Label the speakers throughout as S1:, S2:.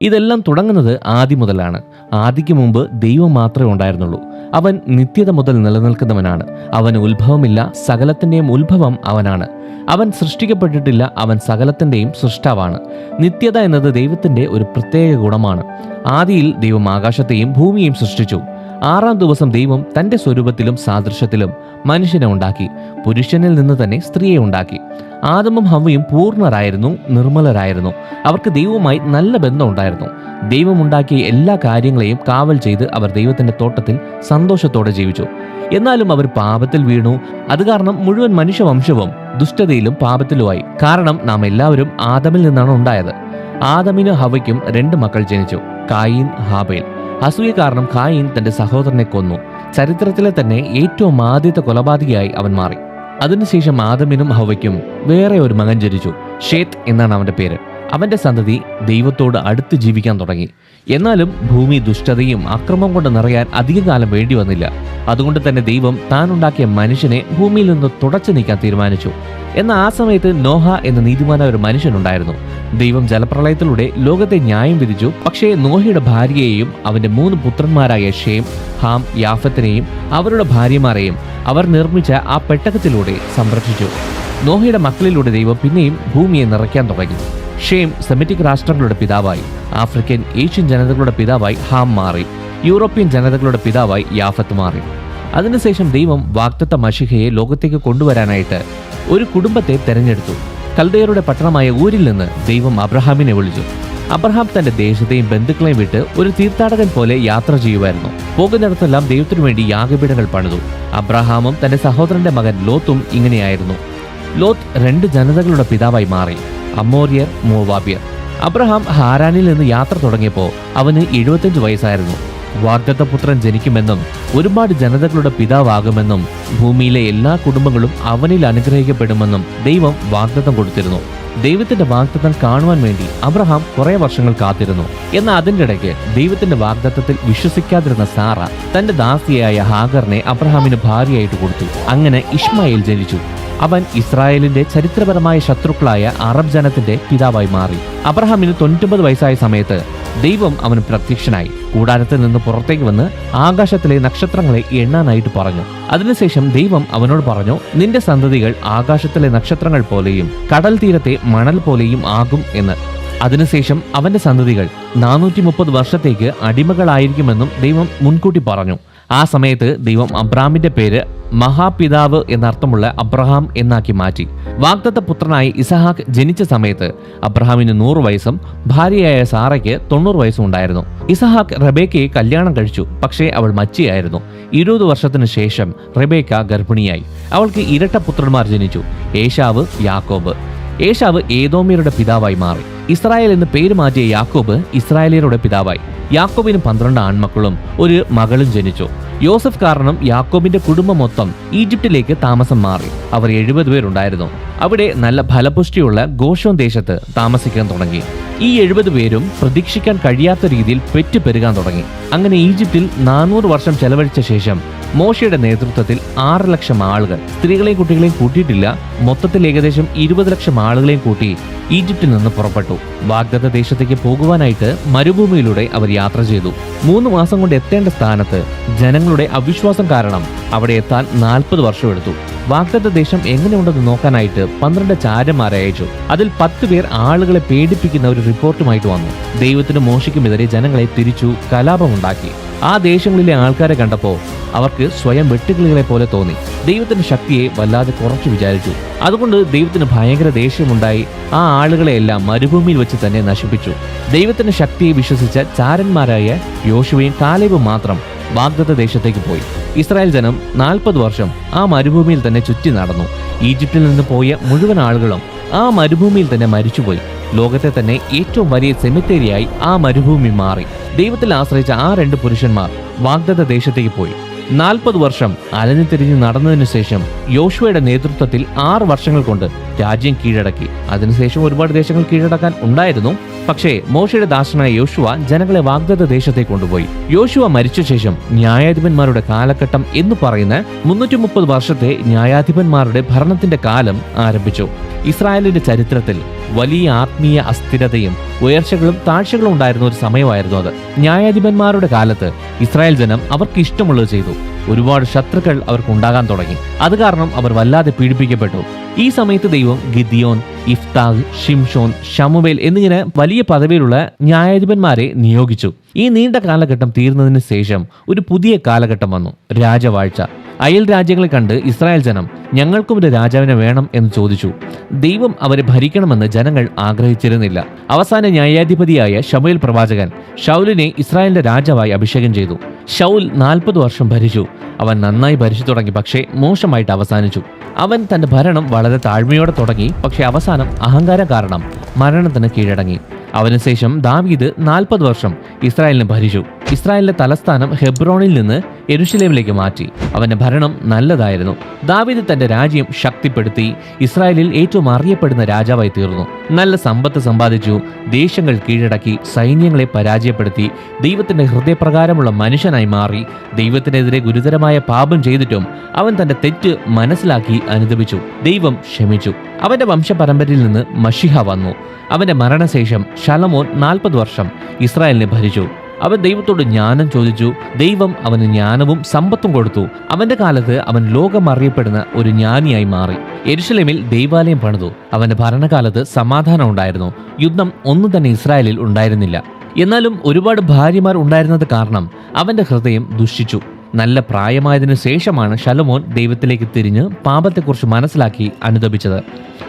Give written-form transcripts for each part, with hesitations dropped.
S1: ഇതെല്ലാം തുടങ്ങുന്നത് ആദി മുതലാണ്. ആദിക്ക് മുമ്പ് ദൈവം മാത്രമേ ഉണ്ടായിരുന്നുള്ളൂ. അവൻ നിത്യത മുതൽ നിലനിൽക്കുന്നവനാണ്. അവന് ഉത്ഭവമില്ല, സകലത്തിൻ്റെയും ഉത്ഭവം അവനാണ്. അവൻ സൃഷ്ടിക്കപ്പെട്ടിട്ടില്ല, അവൻ സകലത്തിൻ്റെയും സൃഷ്ടാവാണ്. നിത്യത എന്നത് ദൈവത്തിൻ്റെ ഒരു പ്രത്യേക ഗുണമാണ്. ആദിയിൽ ദൈവം ആകാശത്തെയും ഭൂമിയെയും സൃഷ്ടിച്ചു. 6-ാം ദിവസം ദൈവം തൻ്റെ സ്വരൂപത്തിലും സാദൃശ്യത്തിലും മനുഷ്യനെ ഉണ്ടാക്കി. പുരുഷനിൽ നിന്ന് തന്നെ സ്ത്രീയെ ഉണ്ടാക്കി. ആദമും ഹവ്വയും പൂർണ്ണരായിരുന്നു, നിർമ്മലരായിരുന്നു. അവർക്ക് ദൈവവുമായി നല്ല ബന്ധം ഉണ്ടായിരുന്നു. ദൈവമുണ്ടാക്കിയ എല്ലാ കാര്യങ്ങളെയും കാവൽ ചെയ്ത് അവർ ദൈവത്തിൻ്റെ തോട്ടത്തിൽ സന്തോഷത്തോടെ ജീവിച്ചു. എന്നാലും അവർ പാപത്തിൽ വീണു. അത് കാരണം മുഴുവൻ മനുഷ്യവംശവും ദുഷ്ടതയിലും പാപത്തിലുമായി. കാരണം നാം എല്ലാവരും ആദമിൽ നിന്നാണ് ഉണ്ടായത്. ആദമിനും ഹവ്വയ്ക്കും 2 മക്കൾ ജനിച്ചു, കായീൻ, ഹാബേൽ. അസൂയ കാരണം കായീൻ തന്റെ സഹോദരനെ കൊന്നു. ചരിത്രത്തിലെ തന്നെ ഏറ്റവും ആദ്യത്തെ കൊലപാതകിയായി അവൻ മാറി. അതിനുശേഷം ആദമിനും ഹവ്വയ്ക്കും വേറെ ഒരു മകൻ ജനിച്ചു. ഷേത്ത് എന്നാണ് അവന്റെ പേര്. അവന്റെ സന്തതി ദൈവത്തോട് അടുത്ത് ജീവിക്കാൻ തുടങ്ങി. എന്നാലും ഭൂമി ദുഷ്ടതയും അക്രമം കൊണ്ട് നിറയാൻ അധികകാലം വേണ്ടി വന്നില്ല. അതുകൊണ്ട് തന്നെ ദൈവം താൻ ഉണ്ടാക്കിയ മനുഷ്യനെ ഭൂമിയിൽ നിന്ന് തുടച്ചു നീക്കാൻ തീരുമാനിച്ചു. എന്നാൽ ആ സമയത്ത് നോഹ എന്ന നീതിമാനായ ഒരു മനുഷ്യനുണ്ടായിരുന്നു. ദൈവം ജലപ്രളയത്തിലൂടെ ലോകത്തെ ന്യായം വിധിച്ചു. പക്ഷേ നോഹയുടെ ഭാര്യയെയും അവന്റെ 3 പുത്രന്മാരായ ഷേം, ഹാം, യാഫത്തിനെയും അവരുടെ ഭാര്യമാരെയും അവർ നിർമ്മിച്ച ആ പെട്ടകത്തിലൂടെ സംരക്ഷിച്ചു. നോഹയുടെ മക്കളിലൂടെ ദൈവം പിന്നെയും ഭൂമിയെ നിറയ്ക്കാൻ തുടങ്ങി. ഷേം സെമിറ്റിക് രാഷ്ട്രങ്ങളുടെ പിതാവായി. ആഫ്രിക്കൻ, ഏഷ്യൻ ജനതകളുടെ പിതാവായി ഹാം മാറി. യൂറോപ്യൻ ജനതകളുടെ പിതാവായി യാഫത്ത് മാറി. അതിനുശേഷം ദൈവം വാഗ്ദത്ത മശിഹയെ ലോകത്തേക്ക് കൊണ്ടുവരാനായിട്ട് ഒരു കുടുംബത്തെ തെരഞ്ഞെടുത്തു. കൽദയരുടെ പട്ടണമായ ഊരിൽ നിന്ന് ദൈവം അബ്രഹാമിനെ വിളിച്ചു. അബ്രഹാം തന്റെ ദേശത്തെയും ബന്ധുക്കളെയും വിട്ട് ഒരു തീർത്ഥാടകൻ പോലെ യാത്ര ചെയ്യുമായിരുന്നു. പോകുന്നിടത്തെല്ലാം ദൈവത്തിനു വേണ്ടി യാഗപീഠങ്ങൾ പണിതു. അബ്രഹാമും തന്റെ സഹോദരന്റെ മകൻ ലോത്തും ഇങ്ങനെയായിരുന്നു. ലോത്ത് 2 ജനതകളുടെ പിതാവായി മാറി, അമോര്യർ, മോവാബ്യർ. അബ്രഹാം ഹാരാനിൽ നിന്ന് യാത്ര തുടങ്ങിയപ്പോൾ അവന് 75 വയസ്സായിരുന്നു. വാഗ്ദത്തപുത്രൻ ജനിക്കുമെന്നും ഒരുപാട് ജനതകളുടെ പിതാവാകുമെന്നും ഭൂമിയിലെ എല്ലാ കുടുംബങ്ങളും അവനിൽ അനുഗ്രഹിക്കപ്പെടുമെന്നും ദൈവം വാഗ്ദത്തം കൊടുത്തിരുന്നു. ദൈവത്തിന്റെ വാഗ്ദത്തം കാണുവാൻ വേണ്ടി അബ്രഹാം കുറെ വർഷങ്ങൾ കാത്തിരുന്നു. എന്നാൽ അതിൻ്റെ ഇടയ്ക്ക് ദൈവത്തിന്റെ വാഗ്ദത്തത്തിൽ വിശ്വസിക്കാതിരുന്ന സാറ തന്റെ ദാസിയായ ഹാഗറിനെ അബ്രഹാമിന് ഭാര്യയായിട്ട് കൊടുത്തു. അങ്ങനെ ഇഷ്മായേൽ ജനിച്ചു. അവൻ ഇസ്രായേലിന്റെ ചരിത്രപരമായ ശത്രുക്കളായ അറബ് ജനത്തിന്റെ പിതാവായി മാറി. അബ്രഹാമിന് 99 വയസ്സായ സമയത്ത് ദൈവം അവന് പ്രത്യക്ഷനായി. കൂടാരത്തിൽ നിന്ന് പുറത്തേക്ക് വന്ന് ആകാശത്തിലെ നക്ഷത്രങ്ങളെ എണ്ണാനായിട്ട് പറഞ്ഞു. അതിനുശേഷം ദൈവം അവനോട് പറഞ്ഞു, നിന്റെ സന്തതികൾ ആകാശത്തിലെ നക്ഷത്രങ്ങൾ പോലെയും കടൽ തീരത്തെ മണൽ പോലെയും ആകും എന്ന്. അതിനുശേഷം അവന്റെ സന്തതികൾ 430 വർഷത്തേക്ക് അടിമകളായിരിക്കുമെന്നും ദൈവം മുൻകൂട്ടി പറഞ്ഞു. ആ സമയത്ത് ദൈവം അബ്രാമിന്റെ പേര് മഹാപിതാവ് എന്നർത്ഥമുള്ള അബ്രഹാം എന്നാക്കി മാറ്റി. വാഗ്ദത്ത പുത്രനായി ഇസഹാക്ക് ജനിച്ച സമയത്ത് അബ്രഹാമിന് 100 വയസ്സും ഭാര്യയായ സാറയ്ക്ക് 90 വയസ്സും ഉണ്ടായിരുന്നു. ഇസഹാക്ക് റെബേക്കയെ കല്യാണം കഴിച്ചു. പക്ഷേ അവൾ മച്ചിയായിരുന്നു. 20 വർഷത്തിനു ശേഷം റെബേക്ക ഗർഭിണിയായി. അവൾക്ക് ഇരട്ട പുത്രന്മാർ ജനിച്ചു, ഏശാവ്, യാക്കോബ്. ഏശാവ് ഏദോമ്യരുടെ പിതാവായി മാറി. ഇസ്രായേൽ എന്ന് പേര് മാറ്റിയ യാക്കോബ് ഇസ്രായേലിയരുടെ പിതാവായി. യാക്കോബിന് 12 ആൺമക്കളും ഒരു മകളും ജനിച്ചു. യോസഫ് കാരണം യാക്കോബിന്റെ കുടുംബം മൊത്തം ഈജിപ്തിലേക്ക് താമസം മാറി. അവർ 70 പേരുണ്ടായിരുന്നു. അവിടെ നല്ല ഫലപുഷ്ടിയുള്ള ഗോഷോൻ ദേശത്ത് താമസിക്കാൻ തുടങ്ങി. ഈ 70 പേരും പ്രതീക്ഷിക്കാൻ കഴിയാത്ത രീതിയിൽ പെറ്റുപെരുകാൻ തുടങ്ങി. അങ്ങനെ ഈജിപ്തിൽ 400 വർഷം ചെലവഴിച്ച ശേഷം മോശയുടെ നേതൃത്വത്തിൽ 6 ലക്ഷം ആളുകൾ, സ്ത്രീകളെയും കുട്ടികളെയും കൂട്ടിയിട്ടില്ല, മൊത്തത്തിൽ ഏകദേശം 20 ലക്ഷം ആളുകളെയും കൂട്ടി ഈജിപ്തിൽ നിന്ന് പുറപ്പെട്ടു. വാഗ്ദത്ത ദേശത്തേക്ക് പോകുവാനായിട്ട് മരുഭൂമിയിലൂടെ അവർ യാത്ര ചെയ്തു. 3 മാസം കൊണ്ട് എത്തേണ്ട സ്ഥാനത്ത് ജനങ്ങളുടെ അവിശ്വാസം കാരണം അവിടെ എത്താൻ 40 വർഷം എടുത്തു. വാഗ്ദത്ത ദേശം എങ്ങനെയുണ്ടെന്ന് നോക്കാനായിട്ട് 12 ചാരന്മാരെ അയച്ചു. അതിൽ 10 പേർ ആളുകളെ പേടിപ്പിക്കുന്ന ഒരു റിപ്പോർട്ടുമായിട്ട് വന്നു. ദൈവത്തിനും മോശയ്ക്കുമെതിരെ ജനങ്ങളെ തിരിച്ചു കലാപമുണ്ടാക്കി. ആ ദേശങ്ങളിലെ ആൾക്കാരെ കണ്ടപ്പോൾ അവർക്ക് സ്വയം വെട്ടുകിളികളെ പോലെ തോന്നി. ദൈവത്തിന്റെ ശക്തിയെ വല്ലാതെ കുറച്ചു വിചാരിച്ചു. അതുകൊണ്ട് ദൈവത്തിന് ഭയങ്കര ദേഷ്യമുണ്ടായി. ആ ആളുകളെയെല്ലാം മരുഭൂമിയിൽ വെച്ച് തന്നെ നശിപ്പിച്ചു. ദൈവത്തിന്റെ ശക്തിയെ വിശ്വസിച്ച ചാരന്മാരായ യോശുവയും കാലേബും മാത്രം വാഗ്ദത്ത ദേശത്തേക്ക് പോയി. ഇസ്രായേൽ ജനം 40 വർഷം ആ മരുഭൂമിയിൽ തന്നെ ചുറ്റി നടന്നു. ഈജിപ്തിൽ നിന്ന് പോയ മുഴുവൻ ആളുകളും ആ മരുഭൂമിയിൽ തന്നെ മരിച്ചുപോയി. ലോകത്തെ തന്നെ ഏറ്റവും വലിയ സെമിത്തേരിയായി ആ മരുഭൂമി മാറി. ദൈവത്തിൽ ആശ്രയിച്ച ആ 2 പുരുഷന്മാർ വാഗ്ദത്ത ദേശത്തേക്ക് പോയി. 40 വർഷം അലഞ്ഞു തിരിഞ്ഞ് നടന്നതിനു ശേഷം യോശുവയുടെ നേതൃത്വത്തിൽ 6 വർഷങ്ങൾ കൊണ്ട് രാജ്യം കീഴടക്കി. അതിനുശേഷം ഒരുപാട് ദേശങ്ങൾ കീഴടക്കാൻ ഉണ്ടായിരുന്നു. പക്ഷേ മോശയുടെ ദാസനായ യോശുവ ജനങ്ങളെ വാഗ്ദത്ത ദേശത്തേക്ക് കൊണ്ടുപോയി. യോശുവ മരിച്ച ശേഷം ന്യായാധിപന്മാരുടെ കാലഘട്ടം എന്ന് പറയുന്ന 330 വർഷത്തെ ന്യായാധിപന്മാരുടെ ഭരണത്തിന്റെ കാലം ആരംഭിച്ചു. ഇസ്രായേലിന്റെ ചരിത്രത്തിൽ വലിയ ആത്മീയ അസ്ഥിരതയും ഉയർച്ചകളും താഴ്ചകളും ഉണ്ടായിരുന്ന ഒരു സമയമായിരുന്നു അത്. ന്യായാധിപന്മാരുടെ കാലത്ത് ഇസ്രായേൽ ജനം അവർക്ക് ഇഷ്ടമുള്ളത് ചെയ്തു. ഒരുപാട് ശത്രുക്കൾ അവർക്കുണ്ടാകാൻ തുടങ്ങി. അത് കാരണം അവർ വല്ലാതെ പീഡിപ്പിക്കപ്പെട്ടു. ഈ സമയത്ത് ദൈവം ഗിദിയോൻ, ഇഫ്താഹ്, ഷിംഷോൻ, ശമൂവേൽ എന്നിങ്ങനെ വലിയ പദവിയിലുള്ള ന്യായാധിപന്മാരെ നിയോഗിച്ചു. ഈ നീണ്ട കാലഘട്ടം തീർന്നതിന് ശേഷം ഒരു പുതിയ കാലഘട്ടം വന്നു, രാജവാഴ്ച. അയൽ രാജ്യങ്ങളെ കണ്ട് ഇസ്രായേൽ ജനം ഞങ്ങൾക്കും ഒരു രാജാവിനെ വേണം എന്ന് ചോദിച്ചു. ദൈവം അവരെ ഭരിക്കണമെന്ന് ജനങ്ങൾ ആഗ്രഹിച്ചിരുന്നില്ല. അവസാന ന്യായാധിപതിയായ ശമൂവേൽ പ്രവാചകൻ ശൗലിനെ ഇസ്രായേലിന്റെ രാജാവായി അഭിഷേകം ചെയ്തു. ശൗൽ 40 വർഷം ഭരിച്ചു. അവൻ നന്നായി ഭരിച്ചു തുടങ്ങി, പക്ഷേ മോശമായിട്ട് അവസാനിച്ചു. അവൻ തന്റെ ഭരണം വളരെ താഴ്മയോടെ തുടങ്ങി, പക്ഷേ അവസാനം അഹങ്കാരം കാരണം മരണത്തിന് കീഴടങ്ങി. അവനുശേഷം ദാവീദ് 40 വർഷം ഇസ്രായേലിനെ ഭരിച്ചു. ഇസ്രായേലിന്റെ തലസ്ഥാനം ഹെബ്രോണിൽ നിന്ന് യെരുശലേമിലേക്ക് മാറ്റി. അവന്റെ ഭരണം നല്ലതായിരുന്നു. ദാവീദ് തന്റെ രാജ്യം ശക്തിപ്പെടുത്തി ഇസ്രായേലിൽ ഏറ്റവും അറിയപ്പെടുന്ന രാജാവായി തീർന്നു. നല്ല സമ്പത്ത് സമ്പാദിച്ചു, ദേശങ്ങൾ കീഴടക്കി, സൈന്യങ്ങളെ പരാജയപ്പെടുത്തി, ദൈവത്തിന്റെ ഹൃദയപ്രകാരമുള്ള മനുഷ്യനായി മാറി. ദൈവത്തിനെതിരെ ഗുരുതരമായ പാപം ചെയ്തിട്ടും അവൻ തന്റെ തെറ്റ് മനസ്സിലാക്കി അനുദപിച്ചു. ദൈവം ക്ഷമിച്ചു. അവന്റെ വംശപരമ്പരയിൽ നിന്ന് മഷിഹ വന്നു. അവന്റെ മരണശേഷം ശലോമോൻ 40 വർഷം ഇസ്രായേലിനെ ഭരിച്ചു. അവൻ ദൈവത്തോട് ജ്ഞാനം ചോദിച്ചു. ദൈവം അവന് ജ്ഞാനവും സമ്പത്തും കൊടുത്തു. അവന്റെ കാലത്ത് അവൻ ലോകം അറിയപ്പെടുന്ന ഒരു ജ്ഞാനിയായി മാറി. യെരുശലേമിൽ ദൈവാലയം പണിതു. അവന്റെ ഭരണകാലത്ത് സമാധാനം ഉണ്ടായിരുന്നു. യുദ്ധം ഒന്നും തന്നെ ഇസ്രായേലിൽ ഉണ്ടായിരുന്നില്ല. എന്നാലും ഒരുപാട് ഭാര്യമാർ ഉണ്ടായിരുന്നത് കാരണം അവന്റെ ഹൃദയം ദുഷിച്ചു. നല്ല പ്രായമായതിനു ശേഷമാണ് ശലോമോൻ ദൈവത്തിലേക്ക് തിരിഞ്ഞ് പാപത്തെക്കുറിച്ച് മനസ്സിലാക്കി അനുദപിച്ചത്.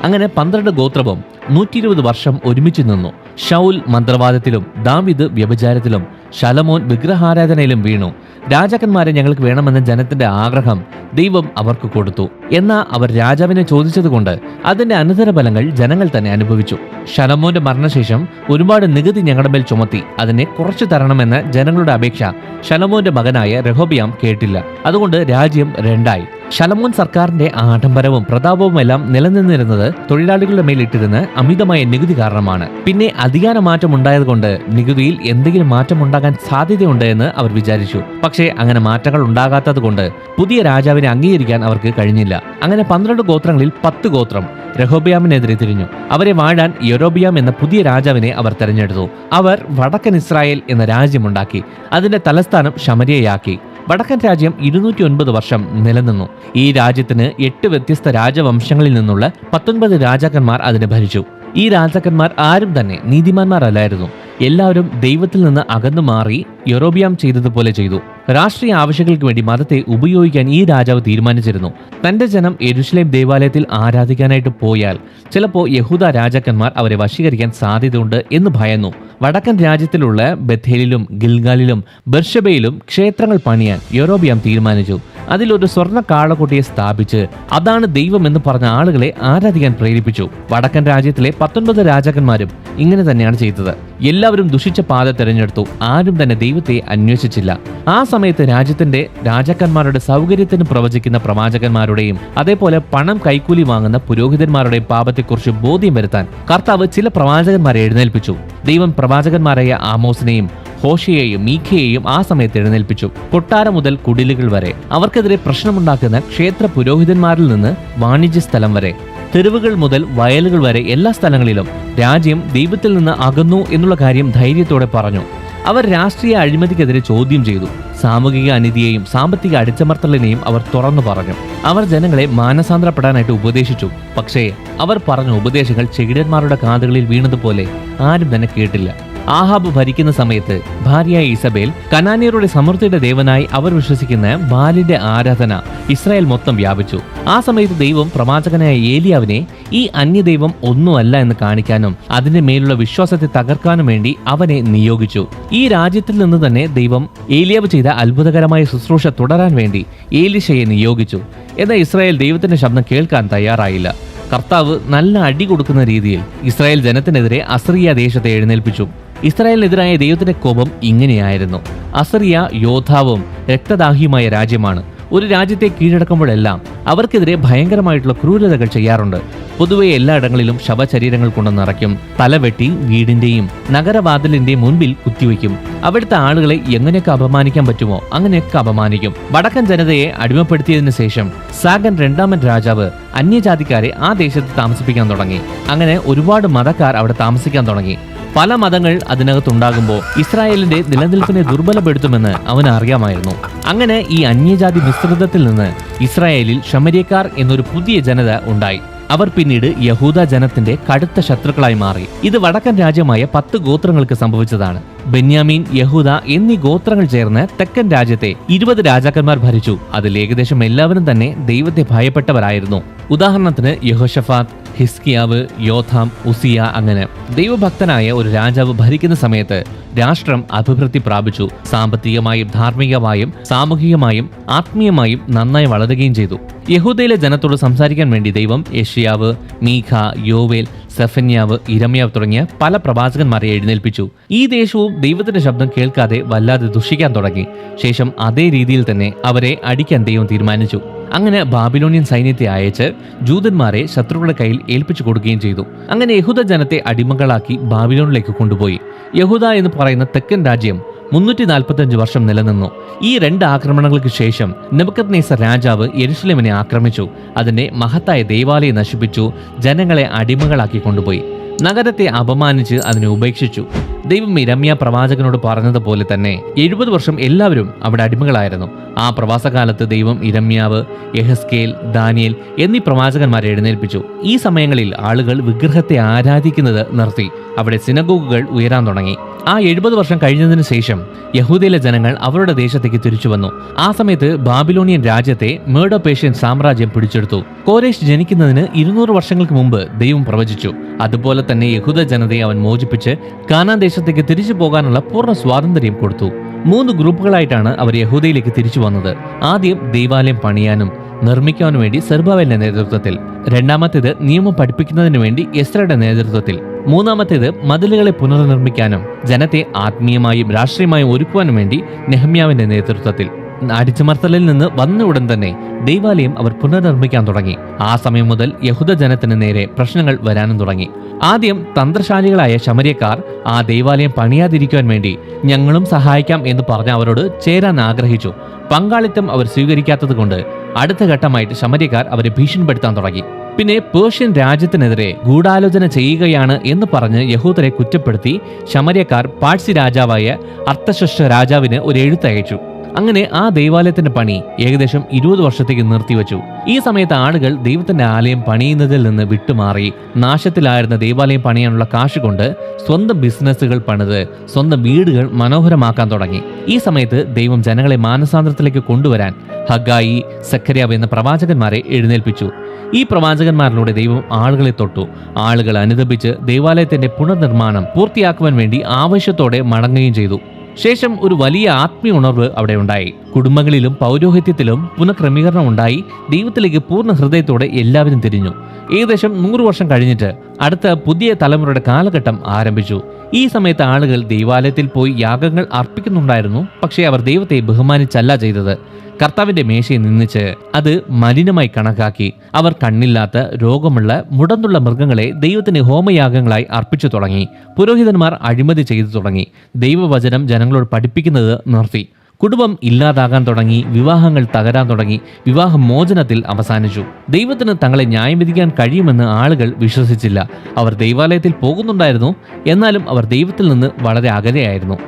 S1: അങ്ങനെ 12 ഗോത്രവും 120 വർഷം ഒരുമിച്ച് നിന്നു. ശൗൽ മന്ത്രവാദത്തിലും ദാവീദ് വ്യഭിചാരത്തിലും ശലോമോൻ വിഗ്രഹാരാധനയിലും വീണു. രാജാക്കന്മാരെ ഞങ്ങൾക്ക് വേണമെന്ന ജനത്തിന്റെ ആഗ്രഹം ദൈവം അവർക്ക് കൊടുത്തു. എന്നാൽ അവർ രാജാവിനെ ചോദിച്ചതുകൊണ്ട് അതിന്റെ അനന്തരഫലങ്ങൾ ജനങ്ങൾ തന്നെ അനുഭവിച്ചു. ശലോമോന്റെ മരണശേഷം ഒരുപാട് നികുതി ഞങ്ങളുടെ മേൽ ചുമത്തി, അതിനെ കുറച്ചു തരണമെന്ന ജനങ്ങളുടെ അപേക്ഷ ശലോമോന്റെ മകനായ രഹോബിയാം കേട്ടില്ല. അതുകൊണ്ട് രാജ്യം രണ്ടായി. ശലോമോൻ സർക്കാരിന്റെ ആഡംബരവും പ്രതാപവും എല്ലാം നിലനിന്നിരുന്നത് തൊഴിലാളികളുടെ മേലിട്ടിരുന്ന അമിതമായ നികുതി കാരണമാണ്. പിന്നെ അധികാര മാറ്റം ഉണ്ടായതുകൊണ്ട് നികുതിയിൽ എന്തെങ്കിലും മാറ്റം ഉണ്ടാകാൻ സാധ്യതയുണ്ട് എന്ന് അവർ വിചാരിച്ചു. പക്ഷേ അങ്ങനെ മാറ്റങ്ങൾ ഉണ്ടാകാത്തത് കൊണ്ട് പുതിയ രാജാവിനെ അംഗീകരിക്കാൻ അവർക്ക് കഴിഞ്ഞില്ല. അങ്ങനെ 12 ഗോത്രങ്ങളിൽ 10 ഗോത്രം രഹോബിയാമിനെതിരെ തിരിഞ്ഞു. അവരെ വാഴാൻ യൊരോബിയാം എന്ന പുതിയ രാജാവിനെ അവർ തെരഞ്ഞെടുത്തു. അവർ വടക്കൻ ഇസ്രായേൽ എന്ന രാജ്യമുണ്ടാക്കി. അതിന്റെ തലസ്ഥാനം ശമര്യയാക്കി. വടക്കൻ രാജ്യം 209 വർഷം നിലനിന്നു. ഈ രാജ്യത്തിന് 8 വ്യത്യസ്ത രാജവംശങ്ങളിൽ നിന്നുള്ള 19 രാജാക്കന്മാർ അതിനെ ഭരിച്ചു. ഈ രാജാക്കന്മാർ ആരും തന്നെ നീതിമാന്മാരല്ലായിരുന്നു. എല്ലാവരും ദൈവത്തിൽ നിന്ന് അകന്നു മാറി യൊരോബിയാം ചെയ്തതുപോലെ ചെയ്തു. രാഷ്ട്രീയ ആവശ്യങ്ങൾക്ക് വേണ്ടി മതത്തെ ഉപയോഗിക്കാൻ ഈ രാജാവ് തീരുമാനിച്ചിരുന്നു. തന്റെ ജനം യെരുശലേം ദേവാലയത്തിൽ ആരാധിക്കാനായിട്ട് പോയാൽ ചിലപ്പോൾ യഹൂദ രാജാക്കന്മാർ അവരെ വശീകരിക്കാൻ സാധ്യതയുണ്ട് എന്ന് ഭയന്നു. വടക്കൻ രാജ്യത്തിലുള്ള ബഥേലിലും ഗിൽഗാലിലും ബർഷബയിലും ക്ഷേത്രങ്ങൾ പണിയാൻ യൊരോബിയാം തീരുമാനിച്ചു. അതിലൊരു സ്വർണ്ണ കാളക്കുട്ടിയെ സ്ഥാപിച്ച് അതാണ് ദൈവം എന്ന് പറഞ്ഞ ആളുകളെ ആരാധിക്കാൻ പ്രേരിപ്പിച്ചു. വടക്കൻ രാജ്യത്തിലെ 19 രാജാക്കന്മാരും ഇങ്ങനെ തന്നെയാണ് ചെയ്തത്. എല്ലാവരും ദുഷിച്ച പാത തിരഞ്ഞെടുത്തു. ആരും തന്നെ ദൈവത്തെ അന്വേഷിച്ചില്ല. ആ സമയത്ത് രാജ്യത്തിന്റെ രാജാക്കന്മാരുടെ സൗകര്യത്തിന് പ്രവചിക്കുന്ന പ്രവാചകന്മാരുടെയും അതേപോലെ പണം കൈക്കൂലി വാങ്ങുന്ന പുരോഹിതന്മാരുടെയും പാപത്തെക്കുറിച്ച് ബോധ്യം വരുത്താൻ കർത്താവ് ചില പ്രവാചകന്മാരെ എഴുന്നേൽപ്പിച്ചു. ദൈവം പ്രവാചകന്മാരായ ആമോസിനെയും ഹോഷയെയും മീഖയെയും ആ സമയത്ത് എഴുന്നേൽപ്പിച്ചു. കൊട്ടാരം മുതൽ കുടിലുകൾ വരെ, അവർക്കെതിരെ പ്രശ്നമുണ്ടാക്കുന്ന ക്ഷേത്ര പുരോഹിതന്മാരിൽ നിന്ന് വാണിജ്യ സ്ഥലം വരെ, തെരുവുകൾ മുതൽ വയലുകൾ വരെ എല്ലാ സ്ഥലങ്ങളിലും രാജ്യം ദൈവത്തിൽ നിന്ന് അകന്നു എന്നുള്ള കാര്യം ധൈര്യത്തോടെ പറഞ്ഞു. അവർ രാഷ്ട്രീയ അഴിമതിക്കെതിരെ ചോദ്യം ചെയ്തു. സാമൂഹിക അനീതിയെയും സാമ്പത്തിക അടിച്ചമർത്തലിനെയും അവർ തുറന്നു പറഞ്ഞു. അവർ ജനങ്ങളെ മാനസാന്തരപ്പെടാനായിട്ട് ഉപദേശിച്ചു. പക്ഷേ അവർ പറഞ്ഞ ഉപദേശങ്ങൾ ചെകിടന്മാരുടെ കാതുകളിൽ വീണതുപോലെ ആരും തന്നെ കേട്ടില്ല. ആഹാബ് ഭരിക്കുന്ന സമയത്ത് ഭാര്യയായ ഇസബേൽ കനാന്യരുടെ സമൃദ്ധിയുടെ ദേവനായി അവർ വിശ്വസിക്കുന്ന ബാലിന്റെ ആരാധന ഇസ്രായേൽ മൊത്തം വ്യാപിച്ചു. ആ സമയത്ത് ദൈവം പ്രവാചകനായ ഏലിയാവിനെ ഈ അന്യദൈവം ഒന്നുമല്ല എന്ന് കാണിക്കാനും അതിന്റെ മേലുള്ള വിശ്വാസത്തെ തകർക്കാനും വേണ്ടി അവനെ നിയോഗിച്ചു. ഈ രാജ്യത്തിൽ നിന്ന് തന്നെ ദൈവം ഏലിയാവ് ചെയ്ത അത്ഭുതകരമായ ശുശ്രൂഷ തുടരാൻ വേണ്ടി ഏലിശയെ നിയോഗിച്ചു. എന്നാൽ ഇസ്രായേൽ ദൈവത്തിന്റെ ശബ്ദം കേൾക്കാൻ തയ്യാറായില്ല. കർത്താവ് നല്ല അടി കൊടുക്കുന്ന രീതിയിൽ ഇസ്രായേൽ ജനത്തിനെതിരെ അസറിയ ദേശത്തെ എഴുന്നേൽപ്പിച്ചു. ഇസ്രായേലിനെതിരായ ദൈവത്തിന്റെ കോപം ഇങ്ങനെയായിരുന്നു. അസറിയ യോദ്ധാവും രക്തദാഹിയുമായ രാജ്യമാണ്. ഒരു രാജ്യത്തെ കീഴടക്കുമ്പോഴെല്ലാം അവർക്കെതിരെ ഭയങ്കരമായിട്ടുള്ള ക്രൂരതകൾ ചെയ്യാറുണ്ട്. പൊതുവെ എല്ലായിടങ്ങളിലും ശവശരീരങ്ങൾ കൊണ്ട് നിറയ്ക്കും. തലവെട്ടി വീടിന്റെയും നഗരവാതിലിന്റെയും മുൻപിൽ കുത്തിവെക്കും. അവിടുത്തെ ആളുകളെ എങ്ങനെയൊക്കെ അപമാനിക്കാൻ പറ്റുമോ അങ്ങനെയൊക്കെ അപമാനിക്കും. വടക്കൻ ജനതയെ അടിമപ്പെടുത്തിയതിനു ശേഷം സാഗൻ രണ്ടാമൻ രാജാവ് അന്യജാതിക്കാരെ ആ ദേശത്ത് താമസിപ്പിക്കാൻ തുടങ്ങി. അങ്ങനെ ഒരുപാട് മതക്കാർ അവിടെ താമസിക്കാൻ തുടങ്ങി. പല മതങ്ങൾ അതിനകത്തുണ്ടാകുമ്പോൾ ഇസ്രായേലിന്റെ നിലനിൽപ്പിനെ ദുർബലപ്പെടുത്തുമെന്ന് അവന് അറിയാമായിരുന്നു. അങ്ങനെ ഈ അന്യജാതി മിശ്രിതത്തിൽ നിന്ന് ഇസ്രായേലിൽ ശമര്യക്കാർ എന്നൊരു പുതിയ ജനത ഉണ്ടായി. അവർ പിന്നീട് യഹൂദ ജനത്തിന്റെ കടുത്ത ശത്രുക്കളായി മാറി. ഇത് വടക്കൻ രാജ്യമായ 10 ഗോത്രങ്ങൾക്ക് സംഭവിച്ചതാണ്. ബെന്യാമീൻ, യഹൂദ എന്നീ ഗോത്രങ്ങൾ ചേർന്ന് തെക്കൻ രാജ്യത്തെ 20 രാജാക്കന്മാർ ഭരിച്ചു. അതിൽ ഏകദേശം എല്ലാവരും തന്നെ ദൈവത്തെ ഭയപ്പെട്ടവരായിരുന്നു. ഉദാഹരണത്തിന് യഹോശഫാത്ത്, ഹിസ്കിയാവ്, യോഥാം, ഉസിയ. അങ്ങനെ ദൈവഭക്തനായ ഒരു രാജാവ് ഭരിക്കുന്ന സമയത്ത് രാഷ്ട്രം അഭിവൃദ്ധി പ്രാപിച്ചു. സാമ്പത്തികമായും ധാർമ്മികമായും സാമൂഹികമായും ആത്മീയമായും നന്നായി വളരുകയും ചെയ്തു. യഹൂദയിലെ ജനത്തോട് സംസാരിക്കാൻ വേണ്ടി ദൈവം യെശയ്യാവ്, മീഖ, യോവേൽ, സെഫന്യാവ്, ഇരമ്യാവ് തുടങ്ങിയ പല പ്രവാചകന്മാരെ എഴുന്നേൽപ്പിച്ചു. ഈ ദേശവും ദൈവത്തിന്റെ ശബ്ദം കേൾക്കാതെ വല്ലാതെ ദുഷിക്കാൻ തുടങ്ങി. ശേഷം അതേ രീതിയിൽ തന്നെ അവരെ അടിക്കാൻ ദൈവം തീരുമാനിച്ചു. അങ്ങനെ ബാബിലോണിയൻ സൈന്യത്തെ അയച്ച് ജൂതന്മാരെ ശത്രുക്കളുടെ കയ്യിൽ ഏൽപ്പിച്ചു കൊടുക്കുകയും ചെയ്തു. അങ്ങനെ യഹൂദ ജനത്തെ അടിമകളാക്കി ബാബിലോണിലേക്ക് കൊണ്ടുപോയി. യഹൂദ എന്ന് പറയുന്ന തെക്കൻ രാജ്യം 345 വർഷം നിലനിന്നു. ഈ 2 ആക്രമണങ്ങൾക്ക് ശേഷം നെബൂഖദ്നേസർ രാജാവ് യെരുശലേമിനെ ആക്രമിച്ചു. അതിന്റെ മഹത്തായ ദേവാലയം നശിപ്പിച്ചു. ജനങ്ങളെ അടിമകളാക്കി കൊണ്ടുപോയി. നഗരത്തെ അപമാനിച്ച് അതിനെ ഉപേക്ഷിച്ചു. ദൈവം യിരെമ്യാ പ്രവാചകനോട് പറഞ്ഞതുപോലെ തന്നെ 70 വർഷം എല്ലാവരും അവിടെ അടിമകളായിരുന്നു. ആ പ്രവാസകാലത്ത് ദൈവം യിരെമ്യാവ്, യെഹെസ്കേൽ, ദാനിയേൽ എന്നീ പ്രവാചകന്മാരെ എഴുന്നേൽപ്പിച്ചു. ഈ സമയങ്ങളിൽ ആളുകൾ വിഗ്രഹത്തെ ആരാധിക്കുന്നത് നിർത്തി. അവിടെ സിനഗോഗുകൾ ഉയരാൻ തുടങ്ങി. ആ 70 വർഷം കഴിഞ്ഞതിന് ശേഷം യഹൂദയിലെ ജനങ്ങൾ അവരുടെ ദേശത്തേക്ക് തിരിച്ചു വന്നു. ആ സമയത്ത് ബാബിലോണിയൻ രാജ്യത്തെ മേഡോ പേർഷ്യൻ സാമ്രാജ്യം പിടിച്ചെടുത്തു. കോരേശ് ജനിക്കുന്നതിന് 200 വർഷങ്ങൾക്ക് മുമ്പ് ദൈവം പ്രവചിച്ചു. അതുപോലെ തന്നെ യഹൂദ ജനതയെ അവൻ മോചിപ്പിച്ച് കാനാൻ ദേശത്തേക്ക് തിരിച്ചു പോകാനുള്ള പൂർണ്ണ സ്വാതന്ത്ര്യം കൊടുത്തു. 3 ഗ്രൂപ്പുകളായിട്ടാണ് അവർ യഹൂദയിലേക്ക് തിരിച്ചു വന്നത്. ആദ്യം ദൈവാലയം പണിയാനും നിർമ്മിക്കാനും വേണ്ടി സെറുബ്ബാബേലിന്റെ നേതൃത്വത്തിൽ, രണ്ടാമത്തേത് നിയമം പഠിപ്പിക്കുന്നതിന് വേണ്ടി എസ്രയുടെ നേതൃത്വത്തിൽ, മൂന്നാമത്തേത് മതിലുകളെ പുനർനിർമ്മിക്കാനും ജനത്തെ ആത്മീയമായും രാഷ്ട്രീയമായും ഒരുക്കുവാനും വേണ്ടി നെഹമ്യാവിന്റെ നേതൃത്വത്തിൽ. അടിച്ചമർത്തലിൽ നിന്ന് വന്ന ഉടൻ തന്നെ ദൈവാലയം അവർ പുനർനിർമ്മിക്കാൻ തുടങ്ങി. ആ സമയം മുതൽ യഹൂദ ജനത്തിന് നേരെ പ്രശ്നങ്ങൾ വരാനും തുടങ്ങി. ആദ്യം തന്ത്രശാലികളായ ശമര്യക്കാർ ആ ദൈവാലയം പണിയാതിരിക്കുവാൻ വേണ്ടി ഞങ്ങളും സഹായിക്കാം എന്ന് പറഞ്ഞ് അവരോട് ചേരാൻ ആഗ്രഹിച്ചു. പങ്കാളിത്തം അവർ സ്വീകരിക്കാത്തത് കൊണ്ട് അടുത്ത ഘട്ടമായിട്ട് ശമര്യക്കാർ അവരെ ഭീഷണിപ്പെടുത്താൻ തുടങ്ങി. പിന്നെ പേർഷ്യൻ രാജ്യത്തിനെതിരെ ഗൂഢാലോചന ചെയ്യുകയാണ് എന്ന് പറഞ്ഞ് യഹൂദരെ കുറ്റപ്പെടുത്തി ശമര്യക്കാർ പാഴ്സി രാജാവായ അർത്തശശ്ര രാജാവിന് ഒരു എഴുത്തയച്ചു. അങ്ങനെ ആ ദൈവാലയത്തിന്റെ പണി ഏകദേശം 20 വർഷത്തേക്ക് നിർത്തിവെച്ചു. ഈ സമയത്ത് ആളുകൾ ദൈവത്തിന്റെ ആലയം പണിയുന്നതിൽ നിന്ന് വിട്ടുമാറി നാശത്തിലായിരുന്ന ദൈവാലയം പണിയാനുള്ള കാശ് കൊണ്ട് സ്വന്തം ബിസിനസ്സുകൾ പണിത് സ്വന്തം വീടുകൾ മനോഹരമാക്കാൻ തുടങ്ങി. ഈ സമയത്ത് ദൈവം ജനങ്ങളെ മാനസാന്തരത്തിലേക്ക് കൊണ്ടുവരാൻ ഹഗ്ഗായി, സഖര്യാവ് എന്ന പ്രവാചകന്മാരെ എഴുന്നേൽപ്പിച്ചു. ഈ പ്രവാചകന്മാരിലൂടെ ദൈവം ആളുകളെ തൊട്ടു. ആളുകൾ അനുദപിച്ച് ദൈവാലയത്തിന്റെ പുനർനിർമ്മാണം പൂർത്തിയാക്കുവാൻ വേണ്ടി ആവശ്യത്തോടെ മടങ്ങുകയും ചെയ്തു. ശേഷം ഒരു വലിയ ആത്മീയ ഉണർവ് അവിടെ ഉണ്ടായി. കുടുംബങ്ങളിലും പൗരോഹിത്യത്തിലും പുനഃക്രമീകരണം ഉണ്ടായി. ദൈവത്തിലേക്ക് പൂർണ്ണ ഹൃദയത്തോടെ എല്ലാവരും തിരിഞ്ഞു. ഏകദേശം 100 വർഷം കഴിഞ്ഞിട്ട് അടുത്ത പുതിയ തലമുറയുടെ കാലഘട്ടം ആരംഭിച്ചു. ഈ സമയത്ത് ആളുകൾ ദൈവാലയത്തിൽ പോയി യാഗങ്ങൾ അർപ്പിക്കുന്നുണ്ടായിരുന്നു. പക്ഷേ അവർ ദൈവത്തെ ബഹുമാനിച്ചല്ല ചെയ്തത്. കർത്താവിന്റെ മേശയെ നിന്നിച്ച് അത് മലിനമായി കണക്കാക്കി. അവർ കണ്ണില്ലാത്ത, രോഗമുള്ള, മുടന്തുള്ള മൃഗങ്ങളെ ദൈവത്തിന് ഹോമയാഗങ്ങളായി അർപ്പിച്ചു തുടങ്ങി. പുരോഹിതന്മാർ അഴിമതി ചെയ്തു തുടങ്ങി. ദൈവവചനം ജനങ്ങളോട് പഠിപ്പിക്കുന്നത് നിർത്തി. കുടുംബം ഇല്ലാതാകാൻ തുടങ്ങി. വിവാഹങ്ങൾ തകരാൻ തുടങ്ങി. വിവാഹമോചനത്തിൽ അവസാനിച്ചു. ദൈവത്തിന് തങ്ങളെ ന്യായം വിധിക്കാൻ കഴിയുമെന്ന് ആളുകൾ വിശ്വസിച്ചില്ല. അവർ ദൈവാലയത്തിൽ പോകുന്നുണ്ടായിരുന്നു, എന്നാലും അവർ ദൈവത്തിൽ നിന്ന് വളരെ അകലെയായിരുന്നു.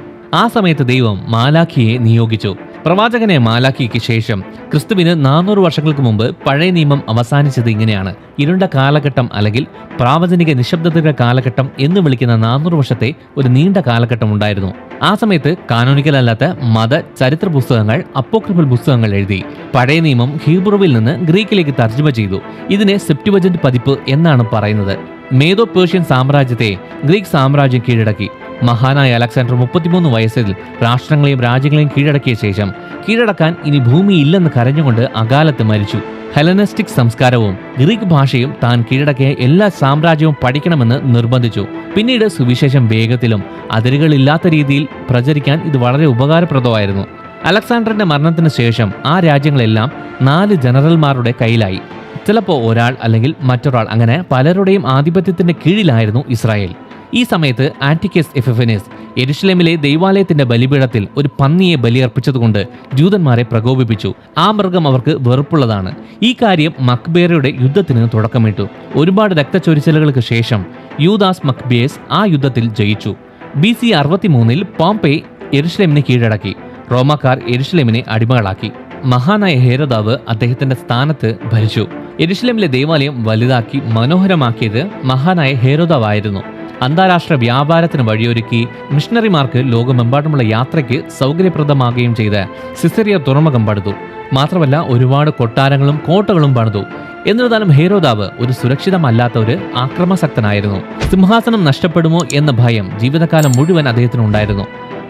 S1: ആ സമയത്ത് ദൈവം മാലാഖിയെ നിയോഗിച്ചു. പ്രവാചകനെ മാലാഖിക്ക് ശേഷം ക്രിസ്തുവിന് 400 വർഷങ്ങൾക്ക് മുമ്പ് പഴയ നിയമം അവസാനിച്ചത് ഇങ്ങനെയാണ്. ഇരുണ്ട കാലഘട്ടം അല്ലെങ്കിൽ പ്രാവചനിക നിശബ്ദതയുടെ കാലഘട്ടം എന്ന് വിളിക്കുന്ന 400 വർഷത്തെ ഒരു നീണ്ട കാലഘട്ടം ഉണ്ടായിരുന്നു. ആ സമയത്ത് കാനോനിക്കൽ അല്ലാത്ത മത ചരിത്ര പുസ്തകങ്ങൾ, അപ്പോക്രിഫൽ പുസ്തകങ്ങൾ എഴുതി. പഴയ നിയമം ഹീബ്രുവിൽ നിന്ന് ഗ്രീക്കിലേക്ക് തർജ്ജമ ചെയ്തു. ഇതിനെ സെപ്റ്റുവജന്റ് പതിപ്പ് എന്നാണ് പറയുന്നത്. മേദോ പേർഷ്യൻ സാമ്രാജ്യത്തെ ഗ്രീക്ക് സാമ്രാജ്യം കീഴടക്കി. മഹാനായ അലക്സാണ്ടർ 33 വയസ്സിൽ രാഷ്ട്രങ്ങളെയും രാജ്യങ്ങളെയും കീഴടക്കിയ ശേഷം കീഴടക്കാൻ ഇനി ഭൂമിയില്ലെന്ന് കരഞ്ഞുകൊണ്ട് അകാലത്ത് മരിച്ചു. ഹെലനിസ്റ്റിക് സംസ്കാരവും ഗ്രീക്ക് ഭാഷയും താൻ കീഴടക്കിയ എല്ലാ സാമ്രാജ്യവും പഠിക്കണമെന്ന് നിർബന്ധിച്ചു. പിന്നീട് സുവിശേഷം വേഗത്തിലും അതിരുകളില്ലാത്ത രീതിയിൽ പ്രചരിക്കാൻ ഇത് വളരെ ഉപകാരപ്രദമായിരുന്നു. അലക്സാണ്ടറിന്റെ മരണത്തിന് ശേഷം ആ രാജ്യങ്ങളെല്ലാം 4 ജനറൽമാരുടെ കയ്യിലായി. ചിലപ്പോൾ ഒരാൾ അല്ലെങ്കിൽ മറ്റൊരാൾ, അങ്ങനെ പലരുടെയും ആധിപത്യത്തിന്റെ കീഴിലായിരുന്നു ഇസ്രായേൽ. ഈ സമയത്ത് ആന്റിക്കസ് എപ്പിഫാനസ് യെരുശലേമിലെ ദൈവാലയത്തിന്റെ ബലിപീഠത്തിൽ ഒരു പന്നിയെ ബലിയർപ്പിച്ചതുകൊണ്ട് ജൂതന്മാരെ പ്രകോപിപ്പിച്ചു. ആ മൃഗം അവർക്ക് വെറുപ്പുള്ളതാണ്. ഈ കാര്യം മക്ബേരയുടെ യുദ്ധത്തിന് തുടക്കമിട്ടു. ഒരുപാട് രക്തച്ചൊരിച്ചിലുകൾക്ക് ശേഷം യൂദാസ് മക്ബേസ് ആ യുദ്ധത്തിൽ ജയിച്ചു. BC 63 പോംപെ യെരുശലേമിനെ കീഴടക്കി. റോമാക്കാർ യെരുശലേമിനെ അടിമകളാക്കി. മഹാനായ ഹേരോദാവ് അദ്ദേഹത്തിന്റെ സ്ഥാനത്ത് ഭരിച്ചു. യെരുശലേമിലെ ദേവാലയം വലുതാക്കി മനോഹരമാക്കിയത് മഹാനായ ഹേരോദാവായിരുന്നു. അന്താരാഷ്ട്ര വ്യാപാരത്തിന് വഴിയൊരുക്കി. മിഷണറിമാർക്ക് ലോകമെമ്പാടുമുള്ള യാത്രയ്ക്ക് സൗകര്യപ്രദമാകുകയും ചെയ്ത് സിസേറിയ തുറമുഖം പണിതു. മാത്രമല്ല ഒരുപാട് കൊട്ടാരങ്ങളും കോട്ടകളും പണിതു. എന്നിരുന്നാലും ഹേരോദാവ് ഒരു സുരക്ഷിതമല്ലാത്ത ഒരു ആക്രമസക്തനായിരുന്നു. സിംഹാസനം നഷ്ടപ്പെടുമോ എന്ന ഭയം ജീവിതകാലം മുഴുവൻ അദ്ദേഹത്തിനുണ്ടായിരുന്നു.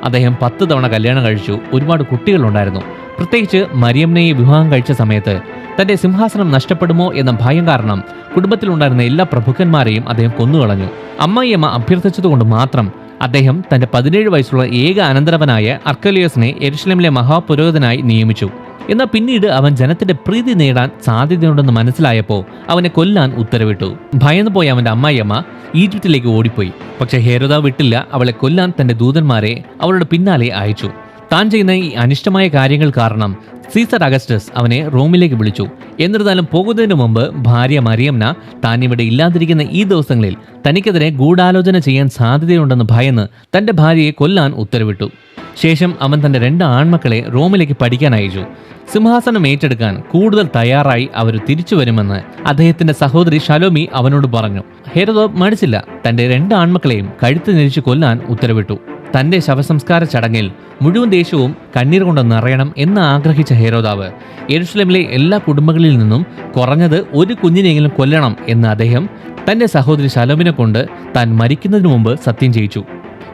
S1: അദ്ദേഹം 10 തവണ കല്യാണം കഴിച്ചു. ഒരുപാട് കുട്ടികളുണ്ടായിരുന്നു. പ്രത്യേകിച്ച് മറിയമ്നയെ വിവാഹം കഴിച്ച സമയത്ത് തന്റെ സിംഹാസനം നഷ്ടപ്പെടുമോ എന്ന ഭയം കാരണം കുടുംബത്തിലുണ്ടായിരുന്ന എല്ലാ പ്രഭുക്കന്മാരെയും അദ്ദേഹം കൊന്നുകളഞ്ഞു. അമ്മായിയമ്മ അഭ്യർത്ഥിച്ചതുകൊണ്ട് മാത്രം അദ്ദേഹം തന്റെ 17 വയസ്സുള്ള ഏക അനന്തരവനായ അർക്കലിയോസിനെ യെരുശലേമിലെ മഹാപുരോഹിതനായി നിയമിച്ചു. എന്നാൽ പിന്നീട് അവൻ ജനത്തിന്റെ പ്രീതി നേടാൻ സാധ്യതയുണ്ടെന്ന് മനസ്സിലായപ്പോൾ അവനെ കൊല്ലാൻ ഉത്തരവിട്ടു. ഭയന്നു പോയ അവന്റെ അമ്മായിയമ്മ ഈജിപ്തിലേക്ക് ഓടിപ്പോയി. പക്ഷെ ഹേരോദാവ് വിട്ടില്ല. അവളെ കൊല്ലാൻ തന്റെ ദൂതന്മാരെ അവളുടെ പിന്നാലെ അയച്ചു. താൻ ചെയ്യുന്ന ഈ അനിഷ്ടമായ കാര്യങ്ങൾ കാരണം സീസർ അഗസ്റ്റസ് അവനെ റോമിലേക്ക് വിളിച്ചു. എന്നിരുന്നാലും പോകുന്നതിന് മുമ്പ് ഭാര്യ മറിയമ്ന താൻ ഇവിടെ ഇല്ലാതിരിക്കുന്ന ഈ ദിവസങ്ങളിൽ തനിക്കെതിരെ ഗൂഢാലോചന ചെയ്യാൻ സാധ്യതയുണ്ടെന്ന് ഭയന്ന് തന്റെ ഭാര്യയെ കൊല്ലാൻ ഉത്തരവിട്ടു. ശേഷം അവൻ തന്റെ 2 ആൺമക്കളെ റോമിലേക്ക് പഠിക്കാൻ അയച്ചു. സിംഹാസനം ഏറ്റെടുക്കാൻ കൂടുതൽ തയ്യാറായി അവർ തിരിച്ചു വരുമെന്ന് അദ്ദേഹത്തിന്റെ സഹോദരി ഷലോമി അവനോട് പറഞ്ഞു. ഹേരോദാവ് മടിച്ചില്ല. തന്റെ 2 ആൺമക്കളെയും കഴുത്ത് ഞെരിച്ചു കൊല്ലാൻ ഉത്തരവിട്ടു. തന്റെ ശവസംസ്കാര ചടങ്ങിൽ മുഴുവൻ ദേശവും കണ്ണീർ കൊണ്ട് നിറയണം എന്ന് ആഗ്രഹിച്ച ഹേരോദാവ് യെരുശലേമിലെ എല്ലാ കുടുംബങ്ങളിൽ നിന്നും കുറഞ്ഞത് ഒരു കുഞ്ഞിനെങ്കിലും കൊല്ലണം എന്ന് അദ്ദേഹം തന്റെ സഹോദരി ശലോമിനെ കൊണ്ട് താൻ മരിക്കുന്നതിന് മുമ്പ് സത്യം ചെയ്യിച്ചു.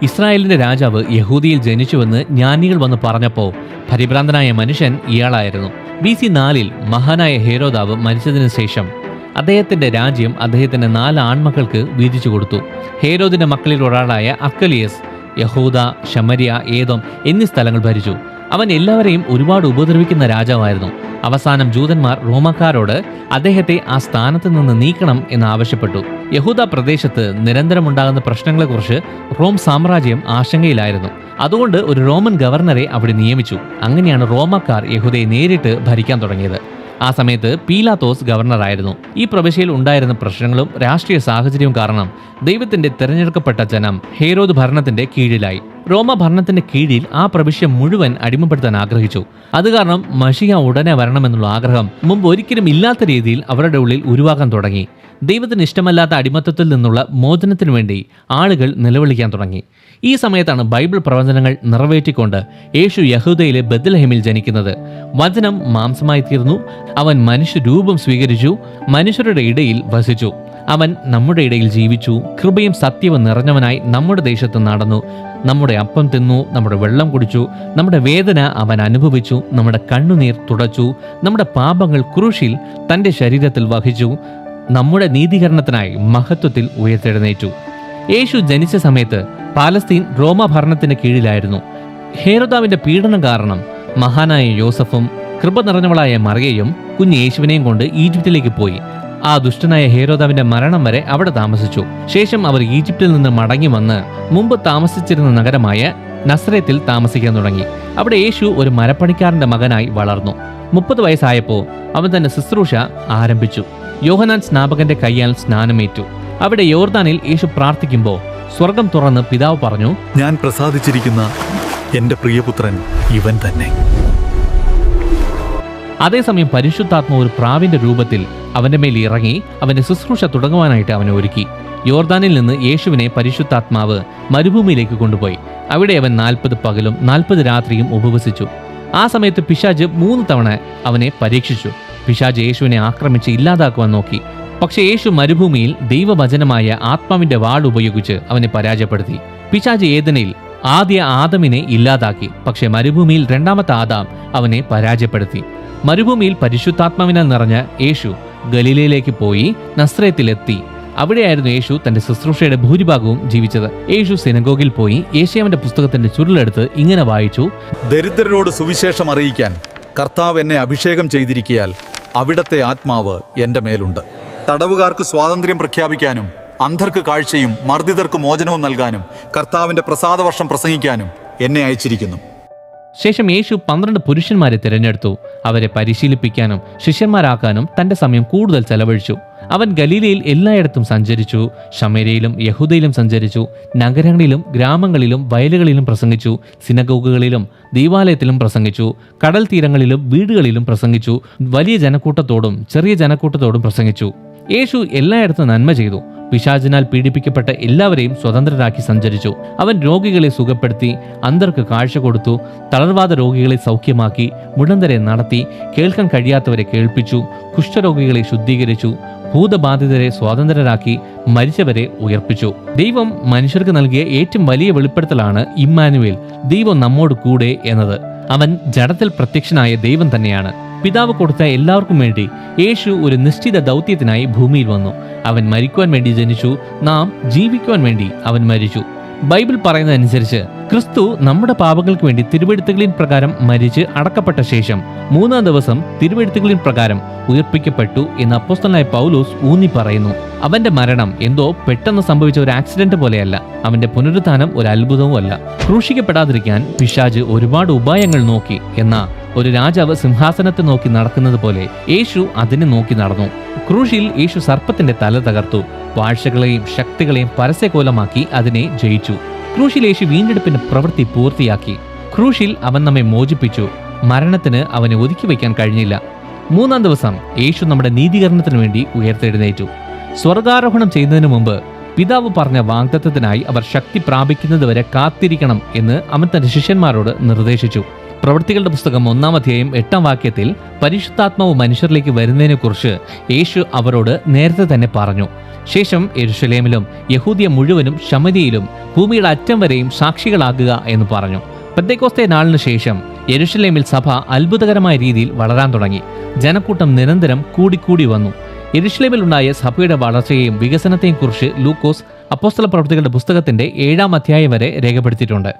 S1: ഇസ്രായേലിന്റെ രാജാവ് യഹൂദിയിൽ ജനിച്ചുവെന്ന് ജ്ഞാനികൾ വന്ന് പറഞ്ഞപ്പോൾ പരിഭ്രാന്തനായ മനുഷ്യൻ ഇയാളായിരുന്നു. BC 4 മഹാനായ ഹേരോദാവ് മരിച്ചതിന് ശേഷം അദ്ദേഹത്തിന്റെ രാജ്യം അദ്ദേഹത്തിന്റെ 4 ആൺമക്കൾക്ക് വീതിച്ചു കൊടുത്തു. ഹേരോദിന്റെ മക്കളിൽ ഒരാളായ അർക്കലിയസ് യഹൂദ, ശമരിയ, ഏദോം എന്നീ സ്ഥലങ്ങൾ ഭരിച്ചു. അവൻ എല്ലാവരെയും ഒരുപാട് ഉപദ്രവിക്കുന്ന രാജാവായിരുന്നു. അവസാനം ജൂതന്മാർ റോമാക്കാരോട് അദ്ദേഹത്തെ ആ സ്ഥാനത്ത് നിന്ന് നീക്കണം എന്ന് ആവശ്യപ്പെട്ടു. യഹൂദ പ്രദേശത്ത് നിരന്തരമുണ്ടാകുന്ന പ്രശ്നങ്ങളെക്കുറിച്ച് റോം സാമ്രാജ്യം ആശങ്കയിലായിരുന്നു. അതുകൊണ്ട് ഒരു റോമൻ ഗവർണറെ അവിടെ നിയമിച്ചു. അങ്ങനെയാണ് റോമാക്കാർ യഹൂദയെ നേരിട്ട് ഭരിക്കാൻ തുടങ്ങിയത്. ആ സമയത്ത് പീലാത്തോസ് ഗവർണറായിരുന്നു. ഈ പ്രവിശ്യയിൽ ഉണ്ടായിരുന്ന പ്രശ്നങ്ങളും രാഷ്ട്രീയ സാഹചര്യവും കാരണം ദൈവത്തിന്റെ തിരഞ്ഞെടുക്കപ്പെട്ട ജനം ഹേരോദ് ഭരണത്തിന്റെ കീഴിലായി. റോമ ഭരണത്തിന്റെ കീഴിൽ ആ പ്രവിശ്യ മുഴുവൻ അടിമപ്പെടുത്താൻ ആഗ്രഹിച്ചു. അത് കാരണം മശിഹ ഉടനെ വരണമെന്നുള്ള ആഗ്രഹം മുമ്പ് ഒരിക്കലും ഇല്ലാത്ത രീതിയിൽ അവരുടെ ഉള്ളിൽ ഉരുവാക്കാൻ തുടങ്ങി. ദൈവത്തിന് ഇഷ്ടമല്ലാത്ത അടിമത്തത്തിൽ നിന്നുള്ള മോചനത്തിനു വേണ്ടി ആളുകൾ നിലവിളിക്കാൻ തുടങ്ങി. ഈ സമയത്താണ് ബൈബിൾ പ്രവചനങ്ങൾ നിറവേറ്റിക്കൊണ്ട് യേശു യഹൂദയിലെ ബെത്ലഹേമിൽ ജനിക്കുന്നത്. വചനം മാംസമായി തീർന്നു. അവൻ മനുഷ്യരൂപം സ്വീകരിച്ചു, മനുഷ്യരുടെ ഇടയിൽ വസിച്ചു. അവൻ നമ്മുടെ ഇടയിൽ ജീവിച്ചു. കൃപയും സത്യവും നിറഞ്ഞവനായി നമ്മുടെ ദേശത്ത് നടന്നു. നമ്മുടെ അപ്പം തിന്നു, നമ്മുടെ വെള്ളം കുടിച്ചു, നമ്മുടെ വേദന അവൻ അനുഭവിച്ചു, നമ്മുടെ കണ്ണുനീർ തുടച്ചു, നമ്മുടെ പാപങ്ങൾ ക്രൂശിൽ തൻ്റെ ശരീരത്തിൽ വഹിച്ചു, നമ്മുടെ നീതീകരണത്തിനായി മഹത്വത്തിൽ ഉയർത്തെഴുന്നേറ്റു. യേശു ജനിച്ച സമയത്ത് പാലസ്തീൻ റോമ ഭരണത്തിന്റെ കീഴിലായിരുന്നു. ഹേരോദാവിന്റെ പീഡനം കാരണം മഹാനായ യോസഫും കൃപ നിറഞ്ഞവളായ മറിയയും കുഞ്ഞ് യേശുവിനെയും കൊണ്ട് ഈജിപ്തിലേക്ക് പോയി. ആ ദുഷ്ടനായ ഹേരോദാവിന്റെ മരണം വരെ അവിടെ താമസിച്ചു. ശേഷം അവർ ഈജിപ്തിൽ നിന്ന് മടങ്ങി വന്ന് മുമ്പ് താമസിച്ചിരുന്ന നഗരമായ നസ്രത്തിൽ താമസിക്കാൻ തുടങ്ങി. അവിടെ യേശു ഒരു മരപ്പണിക്കാരന്റെ മകനായി വളർന്നു. 30 വയസ്സായപ്പോൾ അവൻ തന്റെ ശുശ്രൂഷ ആരംഭിച്ചു. യോഹന്നാൻ സ്നാപകന്റെ കയ്യാൽ സ്നാനമേറ്റു. അവിടെ യോർദാനിൽ യേശു പ്രാർത്ഥിക്കുമ്പോൾ സ്വർഗം തുറന്ന് പിതാവ് പറഞ്ഞു,
S2: ഞാൻ പ്രസാദിച്ചിരിക്കുന്ന എന്റെ പ്രിയപുത്രൻ ഇവൻ തന്നെ.
S1: അതേസമയം പരിശുദ്ധാത്മ ഒരു പ്രാവിന്റെ രൂപത്തിൽ അവന്റെ മേൽ ഇറങ്ങി അവന്റെ ശുശ്രൂഷ തുടങ്ങുവാനായിട്ട് അവനെ ഒരുക്കി. യോർദാനിൽ നിന്ന് യേശുവിനെ പരിശുദ്ധാത്മാവ് മരുഭൂമിയിലേക്ക് കൊണ്ടുപോയി. അവിടെ അവൻ 40 പകലും 40 രാത്രിയും ഉപവസിച്ചു. ആ സമയത്ത് പിശാച് 3 തവണ അവനെ പരീക്ഷിച്ചു. പിശാച് യേശുവിനെ ആക്രമിച്ച് ഇല്ലാതാക്കുവാൻ നോക്കി. പക്ഷെ യേശു മരുഭൂമിയിൽ ദൈവവചനമായ ആത്മാവിന്റെ വാൾ ഉപയോഗിച്ച് അവനെ പരാജയപ്പെടുത്തി. പിശാച് ഏദനിൽ ആദ്യ ആദമിനെ ഇല്ലാതാക്കി. പക്ഷെ മരുഭൂമിയിൽ 2ാമത്തെ ആദാം അവനെ പരാജയപ്പെടുത്തി. മരുഭൂമിയിൽ പരിശുദ്ധാത്മാവിനാൽ നിറഞ്ഞ യേശു ഗലീലയിലേക്ക് പോയി നസ്രയത്തിലെത്തി. അവിടെയായിരുന്നു യേശു തന്റെ ശുശ്രൂഷയുടെ ഭൂരിഭാഗവും ജീവിച്ചത്. യേശു സിനഗോഗിൽ പോയി യേശയ്യാവിന്റെ പുസ്തകത്തിന്റെ ചുരുളെടുത്ത് ഇങ്ങനെ വായിച്ചു:
S2: ദരിദ്രരോട് സുവിശേഷം അറിയിക്കാൻ കർത്താവ് എന്നെ അഭിഷേകം ചെയ്തിരിക്കയാൽ അവിടത്തെ ആത്മാവ് എൻ്റെ മേലുണ്ട്. തടവുകാർക്ക് സ്വാതന്ത്ര്യം പ്രഖ്യാപിക്കാനും അന്ധർക്ക് കാഴ്ചയും മർദ്ദിതർക്ക് മോചനവും നൽകാനും കർത്താവിന്റെ പ്രസാദവർഷം പ്രസംഗിക്കാനും എന്നെ അയച്ചിരിക്കുന്നു.
S1: ശേഷം യേശു 12 പുരുഷന്മാരെ തിരഞ്ഞെടുത്തു. അവരെ പരിശീലിപ്പിക്കാനും ശിഷ്യന്മാരാക്കാനും തന്റെ സമയം കൂടുതൽ ചെലവഴിച്ചു. അവൻ ഗലീലയിൽ എല്ലായിടത്തും സഞ്ചരിച്ചു. ശമര്യയിലും യഹൂദയിലും സഞ്ചരിച്ചു. നഗരങ്ങളിലും ഗ്രാമങ്ങളിലും വയലുകളിലും പ്രസംഗിച്ചു. സിനഗോഗുകളിലും ദൈവാലയത്തിലും പ്രസംഗിച്ചു. കടൽ തീരങ്ങളിലും വീടുകളിലും പ്രസംഗിച്ചു. വലിയ ജനക്കൂട്ടത്തോടും ചെറിയ ജനക്കൂട്ടത്തോടും പ്രസംഗിച്ചു. യേശു എല്ലായിടത്തും നന്മ ചെയ്തു. പിശാചിനാൽ പീഡിപ്പിക്കപ്പെട്ട എല്ലാവരെയും സ്വതന്ത്രരാക്കി സഞ്ചരിച്ചു. അവൻ രോഗികളെ സുഖപ്പെടുത്തി, അന്ധർക്ക് കാഴ്ച കൊടുത്തു, തളർവാദ രോഗികളെ സൗഖ്യമാക്കി, മുടന്തരെ നടത്തി, കേൾക്കാൻ കഴിയാത്തവരെ കേൾപ്പിച്ചു, കുഷ്ഠരോഗികളെ ശുദ്ധീകരിച്ചു, ഭൂതബാധിതരെ സ്വാതന്ത്രരാക്കി, മരിച്ചവരെ ഉയർപ്പിച്ചു. ദൈവം മനുഷ്യർക്ക് നൽകിയ ഏറ്റവും വലിയ വെളിപ്പെടുത്തലാണ് ഇമ്മാനുവേൽ, ദൈവം നമ്മോട് കൂടെ എന്നത്. അവൻ ജഡത്തിൽ പ്രത്യക്ഷനായ ദൈവം തന്നെയാണ്. പിതാവ് കൊടുത്ത എല്ലാവർക്കും വേണ്ടി യേശു ഒരു നിശ്ചിത ദൗത്യത്തിനായി ഭൂമിയിൽ വന്നു. അവൻ മരിക്കുവാൻ വേണ്ടി ജനിച്ചു. നാം ജീവിക്കുവാൻ വേണ്ടി അവൻ മരിച്ചു. ബൈബിൾ പറയുന്നതനുസരിച്ച് ക്രിസ്തു നമ്മുടെ പാപങ്ങൾക്ക് വേണ്ടി തിരുവെഴുത്തുകളിൻ പ്രകാരം മരിച്ച് അടക്കപ്പെട്ട ശേഷം 3-ാം ദിവസം തിരുവെഴുത്തുകളിൻ പ്രകാരം ഉയർപ്പിക്കപ്പെട്ടു എന്ന് അപ്പോസ്തലനായ പൗലോസ് ഊന്നി പറയുന്നു. അവന്റെ മരണം എന്തോ പെട്ടെന്ന് സംഭവിച്ച ഒരു ആക്സിഡന്റ് പോലെയല്ല. അവന്റെ പുനരുത്ഥാനം ഒരു അത്ഭുതവുമല്ല. ക്രൂശിക്കപ്പെടാതിരിക്കാൻ പിശാച് ഒരുപാട് ഉപായങ്ങൾ നോക്കി. എന്നാൽ ഒരു രാജാവ് സിംഹാസനത്തെ നോക്കി നടക്കുന്നത് പോലെ യേശു അതിനെ നോക്കി നടന്നു. ക്രൂശിൽ യേശു സർപ്പത്തിന്റെ തല തകർത്തു. വാഴ്ചകളെയും ശക്തികളെയും പരസ്യകോലമാക്കി അതിനെ ജയിച്ചു. ക്രൂശിൽ യേശു വീണ്ടെടുപ്പിന്റെ പ്രവൃത്തി പൂർത്തിയാക്കി. ക്രൂശിൽ അവൻ നമ്മെ മോചിപ്പിച്ചു. മരണത്തിന് അവനെ ഒതുക്കി വയ്ക്കാൻ കഴിഞ്ഞില്ല. 3-ാം ദിവസം യേശു നമ്മുടെ നീതീകരണത്തിന് വേണ്ടി ഉയർത്തെഴുന്നേറ്റു. സ്വർഗാരോഹണം ചെയ്യുന്നതിന് മുമ്പ് പിതാവ് പറഞ്ഞ വാഗ്ദത്തത്തിനായി അവർ ശക്തി പ്രാപിക്കുന്നതുവരെ കാത്തിരിക്കണം എന്ന് അവൻ തന്റെ ശിഷ്യന്മാരോട് നിർദ്ദേശിച്ചു. പ്രവൃത്തികളുടെ പുസ്തകം 1-ാം അധ്യായം 8-ാം വാക്യത്തിൽ പരിശുദ്ധാത്മാവ് മനുഷ്യരിലേക്ക് വരുന്നതിനെക്കുറിച്ച് യേശു അവരോട് നേരത്തെ തന്നെ പറഞ്ഞു. ശേഷം യെരുശലേമിലും യഹൂദിയ മുഴുവനും ശമര്യയിലും ഭൂമിയുടെ അറ്റം വരെയും സാക്ഷികളാകുക എന്ന് പറഞ്ഞു. പെന്തക്കോസ്തേ നാളിന് ശേഷം യെരുശലേമിൽ സഭ അത്ഭുതകരമായ രീതിയിൽ വളരാൻ തുടങ്ങി. ജനക്കൂട്ടം നിരന്തരം കൂടിക്കൂടി വന്നു. യെരുശലേമിലുണ്ടായ സഭയുടെ വളർച്ചയെയും വികസനത്തെയും കുറിച്ച് ലൂക്കോസ് അപ്പോസ്തല പ്രവൃത്തികളുടെ പുസ്തകത്തിന്റെ 7-ാം അധ്യായം വരെ രേഖപ്പെടുത്തിയിട്ടുണ്ട്.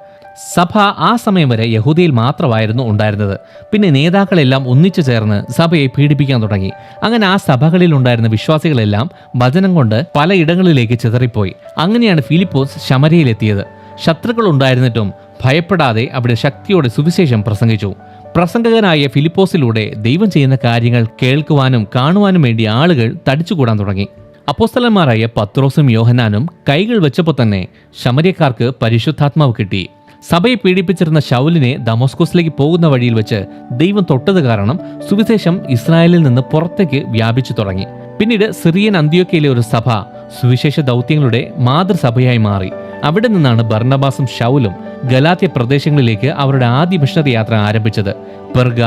S1: സഭ ആ സമയം വരെ യഹൂദയിൽ മാത്രമായിരുന്നു ഉണ്ടായിരുന്നത്. പിന്നെ നേതാക്കളെല്ലാം ഒന്നിച്ചു ചേർന്ന് സഭയെ പീഡിപ്പിക്കാൻ തുടങ്ങി. അങ്ങനെ ആ സഭകളിൽ ഉണ്ടായിരുന്ന വിശ്വാസികളെല്ലാം വചനം കൊണ്ട് പലയിടങ്ങളിലേക്ക് ചിതറിപ്പോയി. അങ്ങനെയാണ് ഫിലിപ്പോസ് ശമര്യയിലെത്തിയത്. ശത്രുക്കൾ ഉണ്ടായിരുന്നിട്ടും ഭയപ്പെടാതെ അവിടെ ശക്തിയോടെ സുവിശേഷം പ്രസംഗിച്ചു. പ്രസംഗകനായ ഫിലിപ്പോസിലൂടെ ദൈവം ചെയ്യുന്ന കാര്യങ്ങൾ കേൾക്കുവാനും കാണുവാനും വേണ്ടി ആളുകൾ തടിച്ചുകൂടാൻ തുടങ്ങി. അപ്പോസ്തലന്മാരായ പത്രോസും യോഹന്നാനും കൈകൾ വെച്ചപ്പോൾ തന്നെ ശമര്യക്കാർക്ക് പരിശുദ്ധാത്മാവ് കിട്ടി. സഭയെ പീഡിപ്പിച്ചിരുന്ന ശൗലിനെ ദമസ്കോസിലേക്ക് പോകുന്ന വഴിയിൽ വെച്ച് ദൈവം തൊട്ടത് കാരണം സുവിശേഷം ഇസ്രായേലിൽ നിന്ന് പുറത്തേക്ക് വ്യാപിച്ചു തുടങ്ങി. പിന്നീട് സിറിയൻ അന്ത്യോക്യയിലെ ഒരു സഭ സുവിശേഷ ദൗത്യങ്ങളുടെ മാതൃസഭയായി മാറി. അവിടെ നിന്നാണ് ബർന്നബാസും ശൗലും ഗലാത്യ പ്രദേശങ്ങളിലേക്ക് അവരുടെ ആദ്യ മിഷണറി യാത്ര ആരംഭിച്ചത്. പെർഗ,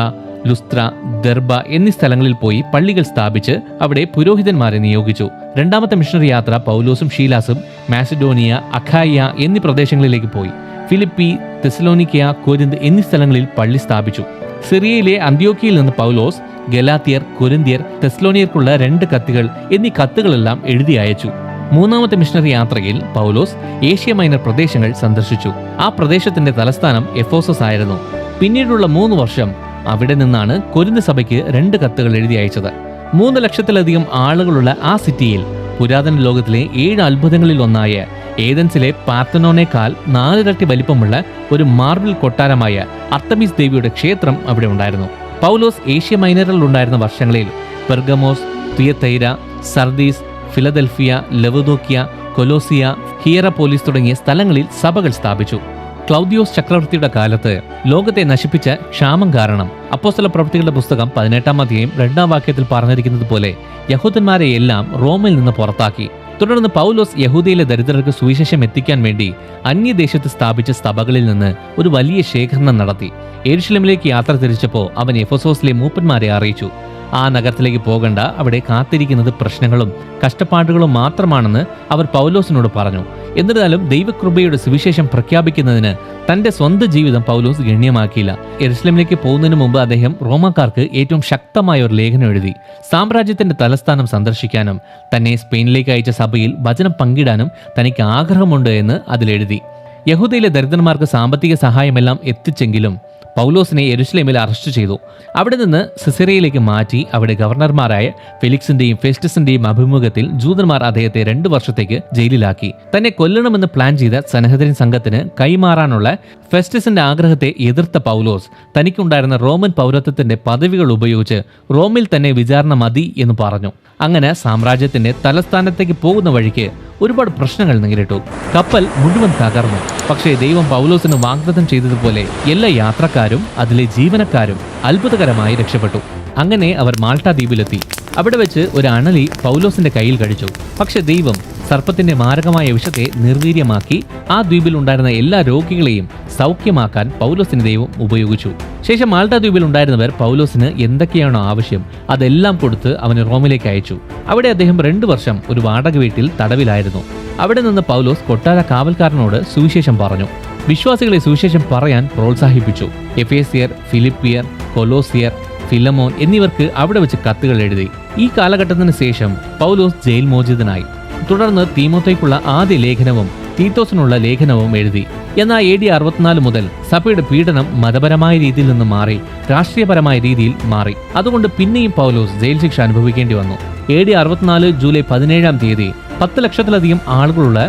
S1: ലുസ്ത്ര, ദർബ എന്നീ സ്ഥലങ്ങളിൽ പോയി പള്ളികൾ സ്ഥാപിച്ച് അവിടെ പുരോഹിതന്മാരെ നിയോഗിച്ചു. രണ്ടാമത്തെ മിഷണറി യാത്ര പൗലോസും ഷീലാസും മാസിഡോണിയ, അഖായ എന്നീ പ്രദേശങ്ങളിലേക്ക് പോയി. ഫിലിപ്പി, തെസലോനിക്ക, കൊരിന്ത് എന്നീ സ്ഥലങ്ങളിൽ പള്ളി സ്ഥാപിച്ചു. സിറിയയിലെ അന്ത്യോക്യയിൽ നിന്ന് പൗലോസ് ഗലാത്യർ, കൊരിന്ത്യർ, തെസ്ലോനിയർക്കുള്ള 2 കത്തുകൾ എന്നീ കത്തുകളെല്ലാം എഴുതി അയച്ചു. 3-ാമത്തെ മിഷണറി യാത്രയിൽ പൗലോസ് ഏഷ്യ മൈനർ പ്രദേശങ്ങൾ സന്ദർശിച്ചു. ആ പ്രദേശത്തിന്റെ തലസ്ഥാനം എഫോസസ് ആയിരുന്നു. പിന്നീടുള്ള 3 വർഷം അവിടെ നിന്നാണ് കൊരിന്ത് സഭയ്ക്ക് 2 കത്തുകൾ എഴുതി അയച്ചത്. 3 ലക്ഷത്തിലധികം ആളുകളുള്ള ആ സിറ്റിയിൽ പുരാതന ലോകത്തിലെ 7 അത്ഭുതങ്ങളിൽ ഒന്നായ ഏതൻസിലെ പാർത്തനോനേക്കാൾ 4 ഇരട്ടി വലിപ്പമുള്ള ഒരു മാർബിൾ കൊട്ടാരമായ അർത്തമിസ് ദേവിയുടെ ക്ഷേത്രം അവിടെ ഉണ്ടായിരുന്നു. പൗലോസ് ഏഷ്യ മൈനറിൽ ഉണ്ടായിരുന്ന വർഷങ്ങളിൽ പെർഗമോസ്, തിയത്തൈര, സർദീസ്, ഫിലദൽഫിയ, ലവദോക്യ, കൊലോസിയ, ഹിയറപോലിസ് തുടങ്ങിയ സ്ഥലങ്ങളിൽ സഭകൾ സ്ഥാപിച്ചു. ക്ലൗദിയോസ് ചക്രവർത്തിയുടെ കാലത്ത് ലോകത്തെ നശിപ്പിച്ച ക്ഷാമം കാരണം അപ്പോസ്തല പ്രവൃത്തികളുടെ പുസ്തകം 18-ാം അധ്യായം 2-ാം വാക്യത്തിൽ പറഞ്ഞിരിക്കുന്നത് പോലെ യഹൂദന്മാരെ എല്ലാം റോമിൽ നിന്ന് പുറത്താക്കി. തുടർന്ന് പൗലോസ് യഹൂദയിലെ ദരിദ്രർക്ക് സുവിശേഷം എത്തിക്കാൻ വേണ്ടി അന്യദേശത്ത് സ്ഥാപിച്ച സഭകളിൽ നിന്ന് ഒരു വലിയ ശേഖരണം നടത്തി. യെരുശലേമിലേക്ക് യാത്ര തിരിച്ചപ്പോൾ അവൻ എഫെസോസിലെ മൂപ്പന്മാരെ അറിയിച്ചു. ആ നഗരത്തിലേക്ക് പോകണ്ട, അവിടെ കാത്തിരിക്കുന്നത് പ്രശ്നങ്ങളും കഷ്ടപ്പാടുകളും മാത്രമാണെന്ന് അവർ പൗലോസിനോട് പറഞ്ഞു. എന്നിരുന്നാലും ദൈവകൃപയുടെ സുവിശേഷം പ്രഖ്യാപിക്കുന്നതിന് തന്റെ സ്വന്തം ജീവിതം പൗലോസ് ഗണ്യമാക്കിയില്ല. യെരുശലേമിലേക്ക് പോകുന്നതിന് മുമ്പ് അദ്ദേഹം റോമാക്കാർക്ക് ഏറ്റവും ശക്തമായ ഒരു ലേഖനം എഴുതി. സാമ്രാജ്യത്തിന്റെ തലസ്ഥാനം സന്ദർശിക്കാനും തന്നെ സ്പെയിനിലേക്ക് അയച്ച സഭയിൽ വചനം പങ്കിടാനും തനിക്ക് ആഗ്രഹമുണ്ട് എന്ന് അതിലെഴുതി. യഹൂദയിലെ ദരിദ്രന്മാർക്ക് സാമ്പത്തിക സഹായമെല്ലാം എത്തിച്ചെങ്കിലും പൗലോസിനെ യെരുശലേമിൽ അറസ്റ്റ് ചെയ്തു. അവിടെ നിന്ന് സിസേറിയയിലേക്ക് മാറ്റി അവിടെ ഗവർണർമാരായ ഫെലിക്സിന്റെയും ഫെസ്റ്റസിന്റെയും അഭിമുഖത്തിൽ ജൂതന്മാർ അദ്ദേഹത്തെ 2 വർഷത്തേക്ക് ജയിലിലാക്കി. തന്നെ കൊല്ലണമെന്ന് പ്ലാൻ ചെയ്ത സനഹദരിൻ സംഘത്തിന് കൈമാറാനുള്ള ഫെസ്റ്റസിന്റെ ആഗ്രഹത്തെ എതിർത്ത പൗലോസ് തനിക്കുണ്ടായിരുന്ന റോമൻ പൗരത്വത്തിന്റെ പദവികൾ ഉപയോഗിച്ച് റോമിൽ തന്നെ വിചാരണ മതി എന്ന് പറഞ്ഞു. അങ്ങനെ സാമ്രാജ്യത്തിന്റെ തലസ്ഥാനത്തേക്ക് പോകുന്ന വഴിക്ക് ഒരുപാട് പ്രശ്നങ്ങൾ നേരിട്ടു. കപ്പൽ മുഴുവൻ തകർന്നു. പക്ഷേ ദൈവം പൗലോസിന് വാഗ്ദത്തം ചെയ്തതുപോലെ എല്ലാ യാത്രക്കാരും അതിലെ ജീവനക്കാരും അത്ഭുതകരമായി രക്ഷപ്പെട്ടു. അങ്ങനെ അവർ മാൾട്ട ദ്വീപിലെത്തി. അവിടെ വെച്ച് ഒരു അണലി പൗലോസിന്റെ കയ്യിൽ കടിച്ചു. പക്ഷെ ദൈവം സർപ്പത്തിന്റെ മാരകമായ വിഷത്തെ നിർവീര്യമാക്കി ആ ദ്വീപിൽ ഉണ്ടായിരുന്ന എല്ലാ രോഗികളെയും സൗഖ്യമാക്കാൻ പൗലോസിന് ദൈവം ഉപയോഗിച്ചു. ശേഷം മാൾട്ട ദ്വീപിൽ ഉണ്ടായിരുന്നവർ പൗലോസിന് എന്തൊക്കെയാണോ ആവശ്യം അതെല്ലാം കൊടുത്ത് അവന് റോമിലേക്ക് അയച്ചു. അവിടെ അദ്ദേഹം 2 വർഷം ഒരു വാടക വീട്ടിൽ തടവിലായിരുന്നു. അവിടെ നിന്ന് പൗലോസ് കൊട്ടാര കാവൽക്കാരനോട് സുവിശേഷം പറഞ്ഞു. വിശ്വാസികളെ സുവിശേഷം പറയാൻ പ്രോത്സാഹിപ്പിച്ചു. എഫേസ്യർ, ഫിലിപ്പിയർ, കൊലോസിയർ, ഫിലമോൻ എന്നിവർക്ക് അവിടെ വെച്ച് കത്തുകൾ എഴുതി. ഈ കാലഘട്ടത്തിന് ശേഷം പൗലോസ് ജയിൽ മോചിതനായി. തുടർന്ന് തീമോത്തേക്കുള്ള ആദ്യ ലേഖനവും തീത്തോസിനുള്ള ലേഖനവും എഴുതി. എന്നാൽ AD 64 മുതൽ സഭയുടെ പീഡനം മതപരമായ രീതിയിൽ നിന്ന് മാറി രാഷ്ട്രീയപരമായ രീതിയിൽ മാറി. അതുകൊണ്ട് പിന്നെയും പൗലോസ് ജയിൽ ശിക്ഷ അനുഭവിക്കേണ്ടി വന്നു. AD 64 ജൂലൈ 17-ാം തീയതി 10 ലക്ഷത്തിലധികം ആളുകളുള്ള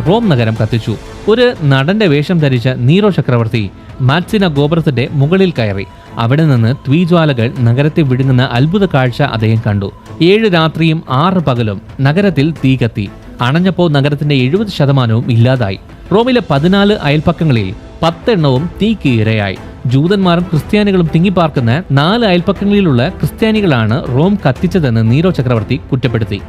S1: റോം നഗരം കത്തിച്ചു. ഒരു നടന്റെ വേഷം ധരിച്ച നീറോ ചക്രവർത്തി മാറ്റ്സിന ഗോപുരത്തിന്റെ മുകളിൽ കയറി. അവിടെ നിന്ന് തീജ്വാലകൾ നഗരത്തെ വിഴുങ്ങുന്ന അത്ഭുത കാഴ്ച അദ്ദേഹം കണ്ടു. 7 രാത്രിയും 6 പകലും നഗരത്തിൽ തീ കത്തി. അണഞ്ഞപ്പോൾ നഗരത്തിന്റെ 70% ഇല്ലാതായി. റോമിലെ 14 അയൽപ്പക്കങ്ങളിൽ 10 എണ്ണവും തീക്ക് ഇരയായി. ജൂതന്മാരും ക്രിസ്ത്യാനികളും തിങ്ങിപ്പാർക്കുന്ന 4 അയൽപ്പക്കങ്ങളിലുള്ള ക്രിസ്ത്യാനികളാണ് റോം കത്തിച്ചതെന്ന് നീറോ ചക്രവർത്തി കുറ്റപ്പെടുത്തി.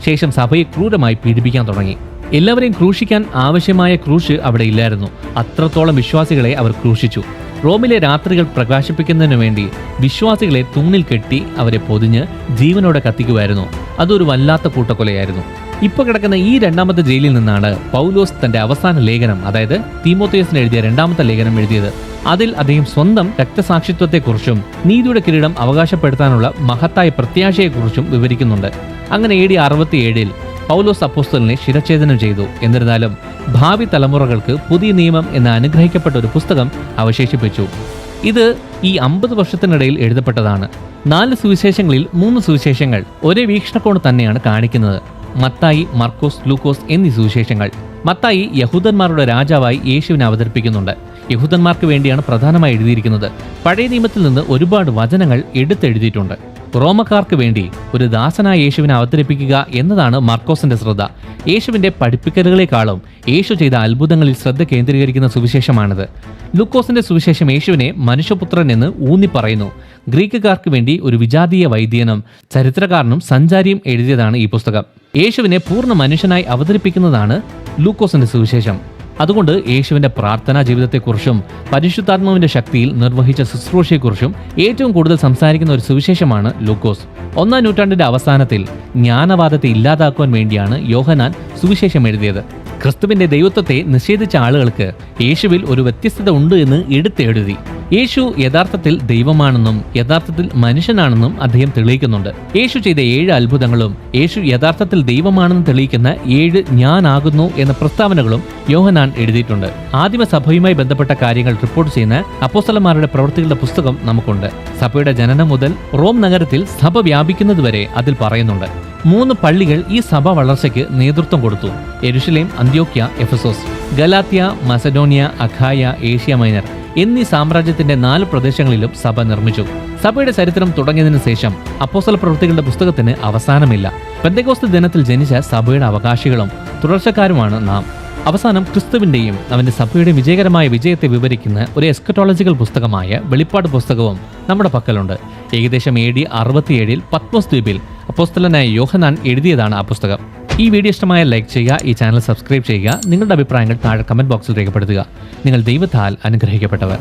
S1: ശേഷം സഭയെ ക്രൂരമായി പീഡിപ്പിക്കാൻ തുടങ്ങി. എല്ലാവരെയും ക്രൂശിക്കാൻ ആവശ്യമായ ക്രൂശ് അവിടെ ഇല്ലായിരുന്നു. അത്രത്തോളം വിശ്വാസികളെ അവർ ക്രൂശിച്ചു. റോമിലെ രാത്രികൾ പ്രകാശിപ്പിക്കുന്നതിനു വേണ്ടി വിശ്വാസികളെ തൂണിൽ കെട്ടി അവരെ പൊതിഞ്ഞ് ജീവനോടെ കത്തിക്കുമായിരുന്നു. അതൊരു വല്ലാത്ത കൂട്ടക്കൊലയായിരുന്നു. ഇപ്പോൾ കിടക്കുന്ന ഈ 2ാമത്തെ ജയിലിൽ നിന്നാണ് പൗലോസ് തന്റെ അവസാന ലേഖനം, അതായത് തീമോത്തേസിന് എഴുതിയ 2ാമത്തെ ലേഖനം എഴുതിയത്. അതിൽ അദ്ദേഹം സ്വന്തം രക്തസാക്ഷിത്വത്തെക്കുറിച്ചും നീതിയുടെ കിരീടം അവകാശപ്പെടുത്താനുള്ള മഹത്തായ പ്രത്യാശയെക്കുറിച്ചും വിവരിക്കുന്നുണ്ട്. അങ്ങനെ AD 67-ൽ പൗലോസ് അപ്പോസ്തലനെ ശിരച്ഛേദനം ചെയ്തു. എന്നിരുന്നാലും ഭാവി തലമുറകൾക്ക് പുതിയ നിയമം എന്ന അനുഗ്രഹിക്കപ്പെട്ട ഒരു പുസ്തകം അവശേഷിപ്പിച്ചു. ഇത് ഈ 50 വർഷത്തിനിടയിൽ എഴുതപ്പെട്ടതാണ്. 4 സുവിശേഷങ്ങളിൽ 3 സുവിശേഷങ്ങൾ ഒരേ വീക്ഷണകോണ് തന്നെയാണ് കാണിക്കുന്നത്. മത്തായി, മർക്കോസ്, ലൂക്കോസ് എന്നീ സുവിശേഷങ്ങൾ. മത്തായി യഹൂദന്മാരുടെ രാജാവായി യേശുവിനെ അവതരിപ്പിക്കുന്നുണ്ട്. യഹൂദന്മാർക്ക് വേണ്ടിയാണ് പ്രധാനമായി എഴുതിയിരിക്കുന്നത്. പഴയ നിയമത്തിൽ നിന്ന് ഒരുപാട് വചനങ്ങൾ എടുത്തെഴുതിയിട്ടുണ്ട്. റോമക്കാർക്ക് വേണ്ടി ഒരു ദാസനായ യേശുവിനെ അവതരിപ്പിക്കുക എന്നതാണ് മർക്കോസിന്റെ ശ്രദ്ധ. യേശുവിന്റെ പഠിപ്പിക്കലുകളെക്കാളും യേശു ചെയ്ത അത്ഭുതങ്ങളിൽ ശ്രദ്ധ കേന്ദ്രീകരിക്കുന്ന സുവിശേഷമാണിത്. ലൂക്കോസിന്റെ സുവിശേഷം യേശുവിനെ മനുഷ്യപുത്രൻ എന്ന് ഊന്നി പറയുന്നു. ഗ്രീക്കുകാർക്ക് വേണ്ടി ഒരു വിജാതീയ വൈദ്യനും ചരിത്രകാരനും സഞ്ചാരിയും എഴുതിയതാണ് ഈ പുസ്തകം. യേശുവിനെ പൂർണ്ണ മനുഷ്യനായി അവതരിപ്പിക്കുന്നതാണ് ലൂക്കോസിന്റെ സുവിശേഷം. അതുകൊണ്ട് യേശുവിന്റെ പ്രാർത്ഥനാ ജീവിതത്തെക്കുറിച്ചും പരിശുദ്ധാത്മാവിന്റെ ശക്തിയിൽ നിർവഹിച്ച ശുശ്രൂഷയെക്കുറിച്ചും ഏറ്റവും കൂടുതൽ സംസാരിക്കുന്ന ഒരു സുവിശേഷമാണ് ലൂക്കോസ്. 1-ാം നൂറ്റാണ്ടിന്റെ അവസാനത്തിൽ ജ്ഞാനവാദത്തെ ഇല്ലാതാക്കുവാൻ വേണ്ടിയാണ് യോഹന്നാൻ സുവിശേഷം എഴുതിയത്. ക്രിസ്തുവിന്റെ ദൈവത്വത്തെ നിഷേധിച്ച ആളുകൾക്ക് യേശുവിൽ ഒരു വ്യത്യസ്തത ഉണ്ട് എന്ന് എടുത്തെഴുതി. യേശു യഥാർത്ഥത്തിൽ ദൈവമാണെന്നും യഥാർത്ഥത്തിൽ മനുഷ്യനാണെന്നും അദ്ദേഹം തെളിയിക്കുന്നുണ്ട്. യേശു ചെയ്ത 7 അത്ഭുതങ്ങളും യേശു യഥാർത്ഥത്തിൽ ദൈവമാണെന്ന് തെളിയിക്കുന്ന 7 ഞാനാകുന്നു എന്ന പ്രസ്താവനകളും യോഹന്നാൻ എഴുതിയിട്ടുണ്ട്. ആദിമ സഭയുമായി ബന്ധപ്പെട്ട കാര്യങ്ങൾ റിപ്പോർട്ട് ചെയ്യുന്ന അപ്പോസ്തലന്മാരുടെ പ്രവൃത്തികളുടെ പുസ്തകം നമുക്കുണ്ട്. സഭയുടെ ജനനം മുതൽ റോം നഗരത്തിൽ സഭ വ്യാപിക്കുന്നതുവരെ അതിൽ പറയുന്നുണ്ട്. 3 പള്ളികൾ ഈ സഭ വളർച്ചയ്ക്ക് നേതൃത്വം കൊടുത്തു. യെരുശലേം, അന്ത്യോക്യ, എഫെസോസ്. ഗലാത്യ, മസഡോണിയ, അഖായ, ഏഷ്യ മൈനർ എന്നീ സാമ്രാജ്യത്തിന്റെ 4 പ്രദേശങ്ങളിലും സഭ നിർമ്മിച്ചു. സഭയുടെ ചരിത്രം തുടങ്ങിയതിനു ശേഷം അപ്പോസ്തല പ്രവൃത്തികളുടെ പുസ്തകത്തിന് അവസാനമില്ല. പെന്തക്കോസ്ത് ദിനത്തിൽ ജനിച്ച സഭയുടെ അവകാശികളും തുടർച്ചക്കാരുമാണ് നാം. അവസാനം ക്രിസ്തുവിന്റെയും അവന്റെ സഭയുടെ വിജയകരമായ വിജയത്തെ വിവരിക്കുന്ന ഒരു എസ്കറ്റോളജിക്കൽ പുസ്തകമായ വെളിപ്പാട് പുസ്തകവും നമ്മുടെ പക്കലുണ്ട്. ഏകദേശം AD 67-ൽ പത്മോസ് ദ്വീപിൽ അപ്പോസ്തലനായ യോഹന്നാൻ എഴുതിയതാണ് ആ പുസ്തകം. ഈ വീഡിയോ ഇഷ്ടമായ ലൈക്ക് ചെയ്യുക, ഈ ചാനൽ സബ്സ്ക്രൈബ് ചെയ്യുക, നിങ്ങളുടെ അഭിപ്രായങ്ങൾ താഴെ കമന്റ് ബോക്സിൽ രേഖപ്പെടുത്തുക. നിങ്ങൾ ദൈവത്താൽ അനുഗ്രഹിക്കപ്പെട്ടവർ.